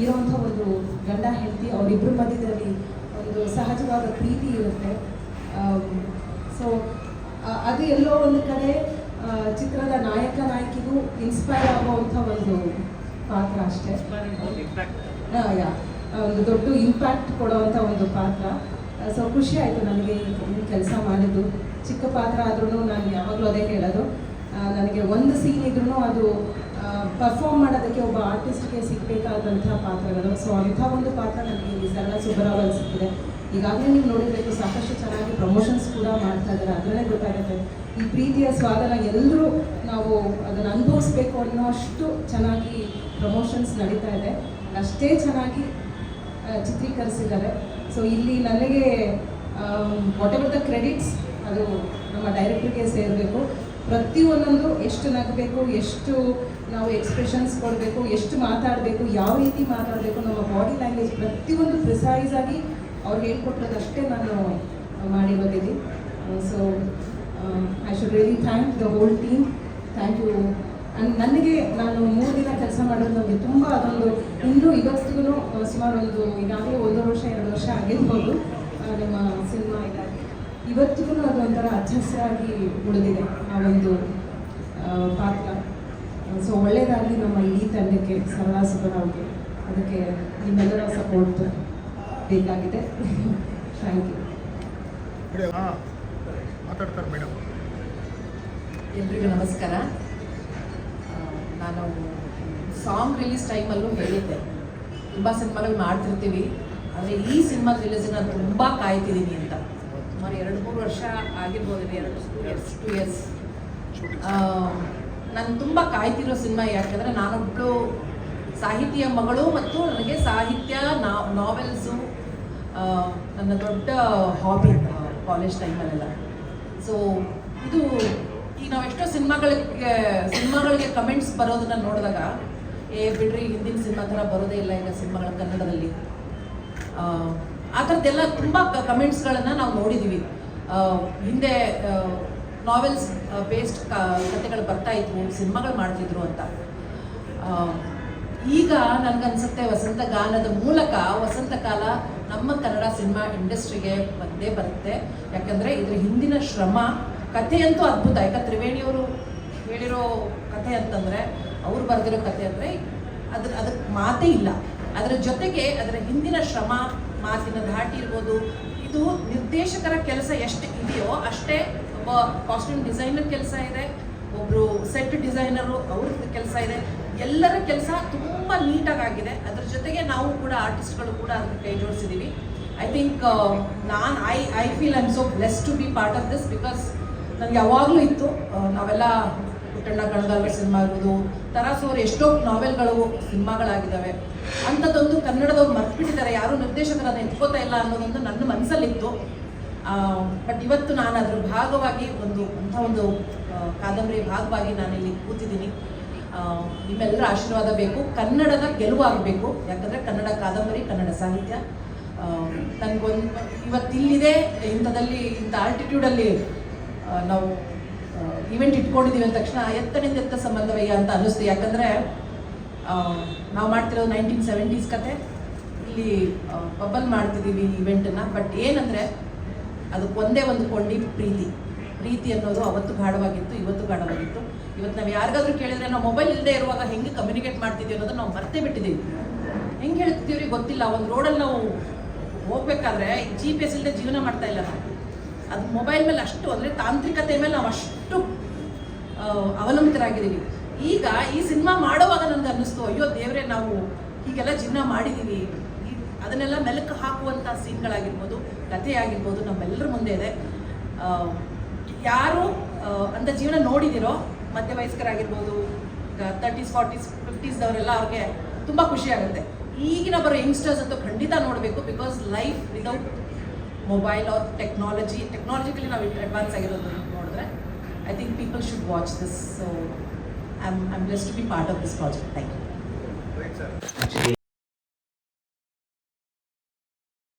Speaker 9: ಇರುವಂಥ ಒಂದು ಗಂಡ ಹೆಂಡತಿ, ಅವರಿಬ್ಬರ ಮಧ್ಯದಲ್ಲಿ ಒಂದು ಸಹಜವಾದ ಪ್ರೀತಿ ಇರುತ್ತೆ. ಸೊ ಅದು ಎಲ್ಲೋ ಒಂದು ಕಡೆ ಚಿತ್ರದ ನಾಯಕ ನಾಯಕಿಗೂ ಇನ್ಸ್ಪೈರ್ ಆಗುವಂಥ ಒಂದು ಪಾತ್ರ ಅಷ್ಟೇ. ಒಂದು ದೊಡ್ಡ ಇಂಪ್ಯಾಕ್ಟ್ ಕೊಡುವಂಥ ಒಂದು ಪಾತ್ರ. ಸೊ ಖುಷಿ ಆಯಿತು ನನಗೆ ಈ ಕೆಲಸ ಮಾಡಿದ್ದು. ಚಿಕ್ಕ ಪಾತ್ರ ಆದ್ರೂ ನಾನು ಯಾವಾಗಲೂ ಅದೇ ಹೇಳೋದು, ನನಗೆ ಒಂದು ಸೀನ್ ಇದ್ರೂ ಅದು ಪರ್ಫಾರ್ಮ್ ಮಾಡೋದಕ್ಕೆ ಒಬ್ಬ ಆರ್ಟಿಸ್ಟ್ಗೆ ಸಿಗಬೇಕಾದಂಥ ಪಾತ್ರಗಳು. ಸೊ ಅಂಥ ಒಂದು ಪಾತ್ರ ನನಗೆ ಈ ಸರಳ ಸುಬ್ಬರಾವಲ್ಲಿ ಸಿಕ್ಕಿದೆ. ಈಗಾಗಲೇ ನೀವು ನೋಡಿರಬೇಕು, ಸಾಕಷ್ಟು ಚೆನ್ನಾಗಿ ಪ್ರಮೋಷನ್ಸ್ ಕೂಡ ಮಾಡ್ತಾ ಇದ್ದಾರೆ. ಅದರಲ್ಲೇ ಗೊತ್ತಾಗುತ್ತೆ ಈ ಪ್ರೀತಿಯ ಸ್ವಾದನ ಎಲ್ಲರೂ ನಾವು ಅದನ್ನು ಅನುಭವಿಸ್ಬೇಕು ಅನ್ನೋ ಅಷ್ಟು ಚೆನ್ನಾಗಿ ಪ್ರಮೋಷನ್ಸ್ ನಡೀತಾ ಇದೆ. ಅಷ್ಟೇ ಚೆನ್ನಾಗಿ ಚಿತ್ರೀಕರಿಸಿದ್ದಾರೆ. ಸೊ ಇಲ್ಲಿ ನನಗೆ ವಾಟ್ ಎವರ್ ದ ಕ್ರೆಡಿಟ್ಸ್ ಅದು ನಮ್ಮ ಡೈರೆಕ್ಟ್ರಿಗೆ ಸೇರಬೇಕು. ಪ್ರತಿಯೊಂದೊಂದು ಎಷ್ಟು ನಗಬೇಕು, ಎಷ್ಟು ನಾವು ಎಕ್ಸ್ಪ್ರೆಷನ್ಸ್ ಕೊಡಬೇಕು, ಎಷ್ಟು ಮಾತಾಡಬೇಕು, ಯಾವ ರೀತಿ ಮಾತಾಡಬೇಕು, ನಮ್ಮ ಬಾಡಿ ಲ್ಯಾಂಗ್ವೇಜ್ ಪ್ರತಿಯೊಂದು ಪ್ರಿಸೈಸ್ ಆಗಿ ಅವ್ರು ಹೇಳ್ಕೊಟ್ಟಿರೋದಷ್ಟೇ ನಾನು ಮಾಡಿರೋದಿದ್ದೀನಿ. So I should really thank the whole team. Thank you. And ನನಗೆ ನಾನು 3 ದಿನ ಕೆಲಸ ಮಾಡೋದು ನನಗೆ ತುಂಬ ಅದೊಂದು ಇನ್ನೂ ಇವತ್ತಿಗೂ ಸುಮಾರು ಒಂದು ಈಗಾಗಲೇ 1 ವರ್ಷ 2 ವರ್ಷ ಆಗಿರ್ಬೋದು ನಮ್ಮ ಸಿನಿಮಾ ಇದಾಗಿ ಇವತ್ತಿಗೂ ಅದೊಂಥರ ಅಚ್ಚಹಸಿರಾಗಿ ಉಳಿದಿದೆ ಆ ಒಂದು ಪಾತ್ರ. ಸೊ ಒಳ್ಳೆಯದಾಗಲಿ ನಮ್ಮ ಇಡೀ ತಂಡಕ್ಕೆ, ಸರಳ ಸುಬ್ಬರಾವ್ಗೆ. ಅದಕ್ಕೆ ನಿಮ್ಮೆಲ್ಲರ ಸಪೋರ್ಟ್ ಬೇಕಾಗಿದೆ. Thank you.
Speaker 10: ಎಲ್ರಿಗೂ ನಮಸ್ಕಾರ. ನಾನು ಸಾಂಗ್ ರಿಲೀಸ್ ಟೈಮಲ್ಲೂ ಹೇಳಿದ್ದೆ, ತುಂಬ ಸಿನಿಮಾಗಳು ಮಾಡ್ತಿರ್ತೀವಿ, ಆದರೆ ಈ ಸಿನಿಮಾ ರಿಲೀಸ್ ನಾನು ತುಂಬ ಕಾಯ್ತಿದ್ದೀನಿ ಅಂತ. ಸುಮಾರು 2-3 ವರ್ಷ ಆಗಿರ್ಬೋದು, 2 ಇಯರ್ಸ್. ನಾನು ತುಂಬ ಕಾಯ್ತಿರೋ ಸಿನಿಮಾ ಯಾಕಂದರೆ ನಾನೊಬ್ಬಳು ಸಾಹಿತ್ಯ ಮಗಳು ಮತ್ತು ನನಗೆ ಸಾಹಿತ್ಯ ನಾವೆಲ್ಸು ನನ್ನ ದೊಡ್ಡ ಹಾಬಿ. ಕಾಲೇಜ್ ಟೈಮಲ್ಲೆಲ್ಲ. ಸೊ ಇದು ಈಗ ನಾವು ಎಷ್ಟೋ ಸಿನಿಮಾಗಳಿಗೆ ಕಮೆಂಟ್ಸ್ ಬರೋದನ್ನ ನೋಡಿದಾಗ ಬಿಡ್ರಿ ಹಿಂದಿನ ಸಿನಿಮಾ ಥರ ಬರೋದೇ ಇಲ್ಲ ಈಗ ಸಿನಿಮಾಗಳ ಕನ್ನಡದಲ್ಲಿ, ಆ ಥರದ್ದೆಲ್ಲ ತುಂಬ ಕಮೆಂಟ್ಸ್ಗಳನ್ನು ನಾವು ನೋಡಿದ್ದೀವಿ. ಹಿಂದೆ ನಾವೆಲ್ಸ್ ಬೇಸ್ಡ್ ಕಥೆಗಳು ಬರ್ತಾ ಇದ್ವು, ಸಿನಿಮಾಗಳು ಮಾಡ್ತಿದ್ರು ಅಂತ. ಈಗ ನನಗನ್ಸುತ್ತೆ ವಸಂತ ಗಾನದ ಮೂಲಕ ವಸಂತ ಕಾಲ ನಮ್ಮ ಕನ್ನಡ ಸಿನಿಮಾ ಇಂಡಸ್ಟ್ರಿಗೆ ಬಂದೇ ಬರುತ್ತೆ. ಯಾಕಂದರೆ ಇದ್ರ ಹಿಂದಿನ ಶ್ರಮ, ಕಥೆಯಂತೂ ಅದ್ಭುತ. ಯಾಕಂದ್ರೆ ತ್ರಿವೇಣಿಯವರು ಹೇಳಿರೋ ಕಥೆ ಅಂತಂದರೆ, ಅವ್ರು ಬರೆದಿರೋ ಕಥೆ ಅಂದರೆ ಅದಕ್ಕೆ ಮಾತೇ ಇಲ್ಲ. ಅದರ ಜೊತೆಗೆ ಅದರ ಹಿಂದಿನ ಶ್ರಮ, ಮಾತಿನ ಧಾಟಿ ಇರ್ಬೋದು, ಇದು ನಿರ್ದೇಶಕರ ಕೆಲಸ ಎಷ್ಟು ಇದೆಯೋ ಅಷ್ಟೇ ಒಬ್ಬ ಕಾಸ್ಟ್ಯೂಮ್ ಡಿಸೈನರ್ ಕೆಲಸ ಇದೆ, ಒಬ್ಬರು ಸೆಟ್ ಡಿಸೈನರು ಅವ್ರದ್ದು ಕೆಲಸ ಇದೆ. ಎಲ್ಲರ ಕೆಲಸ ತುಂಬ ನೀಟಾಗಿ ಆಗಿದೆ. ಅದ್ರ ಜೊತೆಗೆ ನಾವು ಕೂಡ ಆರ್ಟಿಸ್ಟ್ಗಳು ಕೂಡ ಅದಕ್ಕೆ ಕೈ ಜೋಡಿಸಿದ್ದೀವಿ. I think I feel I am so bless to be part of this. Because ನನಗೆ ಯಾವಾಗಲೂ ಇತ್ತು, ನಾವೆಲ್ಲ ಪುಟ್ಟಣ್ಣ ಕಣಗಾಲರ ಸಿನಿಮಾ ಇರ್ಬೋದು, ತರಾಸು ಅವ್ರು ಎಷ್ಟೋ ನಾವೆಲ್ಗಳು ಸಿನಿಮಾಗಳಾಗಿದ್ದಾವೆ, ಅಂಥದ್ದೊಂದು ಕನ್ನಡದವ್ರು ಮರ್ತ್ಬಿಟ್ಟಿದ್ದಾರೆ, ಯಾರೂ ನಿರ್ದೇಶಕರನ್ನು ಎತ್ಕೋತಾ ಇಲ್ಲ ಅನ್ನೋದೊಂದು ನನ್ನ ಮನಸ್ಸಲ್ಲಿತ್ತು. ಬಟ್ ಇವತ್ತು ನಾನು ಅದ್ರ ಭಾಗವಾಗಿ ಒಂದು ಕಾದಂಬರಿ ಭಾಗವಾಗಿ ನಾನಿಲ್ಲಿ ಕೂತಿದ್ದೀನಿ. ನಿಮ್ಮೆಲ್ಲರ ಆಶೀರ್ವಾದ ಬೇಕು, ಕನ್ನಡದ ಗೆಲುವಾಗಬೇಕು. ಯಾಕಂದರೆ ಕನ್ನಡ ಕಾದಂಬರಿ, ಕನ್ನಡ ಸಾಹಿತ್ಯ ನನಗೊಂದು ಇವತ್ತಿಲ್ಲಿದೆ, ಇಂಥ ಆಲ್ಟಿಟ್ಯೂಡಲ್ಲಿ ನಾವು ಇವೆಂಟ್ ಇಟ್ಕೊಂಡಿದ್ದೀವಿ ಅಂದ ತಕ್ಷಣ ಎತ್ತನಿಂದ ಎತ್ತ ಸಂಬಂಧವಯ್ಯ ಅಂತ ಅನ್ನಿಸ್ತು. ಯಾಕಂದರೆ ನಾವು ಮಾಡ್ತಿರೋದು 1970s ಕತೆ, ಇಲ್ಲಿ ಬಬಲ್ ಮಾಡ್ತಿದ್ದೀವಿ ಇವೆಂಟನ್ನು. ಬಟ್ ಏನಂದರೆ ಅದಕ್ಕೆ ಒಂದೇ ಒಂದು ಕೊಂಡಿ ಪ್ರೀತಿ ಅನ್ನೋದು ಅವತ್ತು ಗಾಢವಾಗಿತ್ತು, ಇವತ್ತು ಗಾಢವಾಗಿತ್ತು. ಇವತ್ತು ನಾವು ಯಾರಿಗಾದ್ರೂ ಕೇಳಿದ್ರೆ ನಾವು ಮೊಬೈಲ್ ಇಲ್ಲದೆ ಇರುವಾಗ ಹೆಂಗೆ ಕಮ್ಯುನಿಕೇಟ್ ಮಾಡ್ತಿದ್ದೀವಿ ಅನ್ನೋದನ್ನ ನಾವು ಮರ್ತೇ ಬಿಟ್ಟಿದ್ದೀವಿ. ಹೆಂಗೆ ಹೇಳ್ತಿದ್ದೀವ್ರಿ ಗೊತ್ತಿಲ್ಲ. ಒಂದು ರೋಡಲ್ಲಿ ನಾವು ಹೋಗ್ಬೇಕಾದ್ರೆ GPS ಇಲ್ಲದೆ ಜೀವನ ಮಾಡ್ತಾ ಇಲ್ಲ ನಾವು. ಅದು ಮೊಬೈಲ್ ಮೇಲೆ ಅಷ್ಟು, ಅಂದರೆ ತಾಂತ್ರಿಕತೆ ಮೇಲೆ ನಾವು ಅಷ್ಟು ಅವಲಂಬಿತರಾಗಿದ್ದೀವಿ. ಈಗ ಈ ಸಿನಿಮಾ ಮಾಡುವಾಗ ನನಗೆ ಅನ್ನಿಸ್ತು, ಅಯ್ಯೋ ದೇವರೇ, ನಾವು ಹೀಗೆಲ್ಲ ಜೀವನ ಮಾಡಿದ್ದೀವಿ. ಅದನ್ನೆಲ್ಲ ಮೆಲುಕು ಹಾಕುವಂಥ ಸೀನ್ಗಳಾಗಿರ್ಬೋದು, ಕಥೆ ಆಗಿರ್ಬೋದು, ನಮ್ಮೆಲ್ಲರ ಮುಂದೆ ಇದೆ. ಯಾರು ಅಂತ ಜೀವನ ನೋಡಿದಿರೋ, ಮಧ್ಯ ವಯಸ್ಕರಾಗಿರ್ಬೋದು, 30s 40s 50s ಅವರೆಲ್ಲ ಅವ್ರಿಗೆ ತುಂಬ ಖುಷಿ ಆಗುತ್ತೆ. ಈಗಿನ ಬರೋ ಯಂಗ್ಸ್ಟರ್ಸ್ ಅಂತೂ ಖಂಡಿತ ನೋಡಬೇಕು. Because life without mobile or technologically ನಾವು ಅಡ್ವಾನ್ಸ್ ಆಗಿರೋದು ನೋಡಿದ್ರೆ I think people should watch this. So I am blessed to be part of this project. Thank you.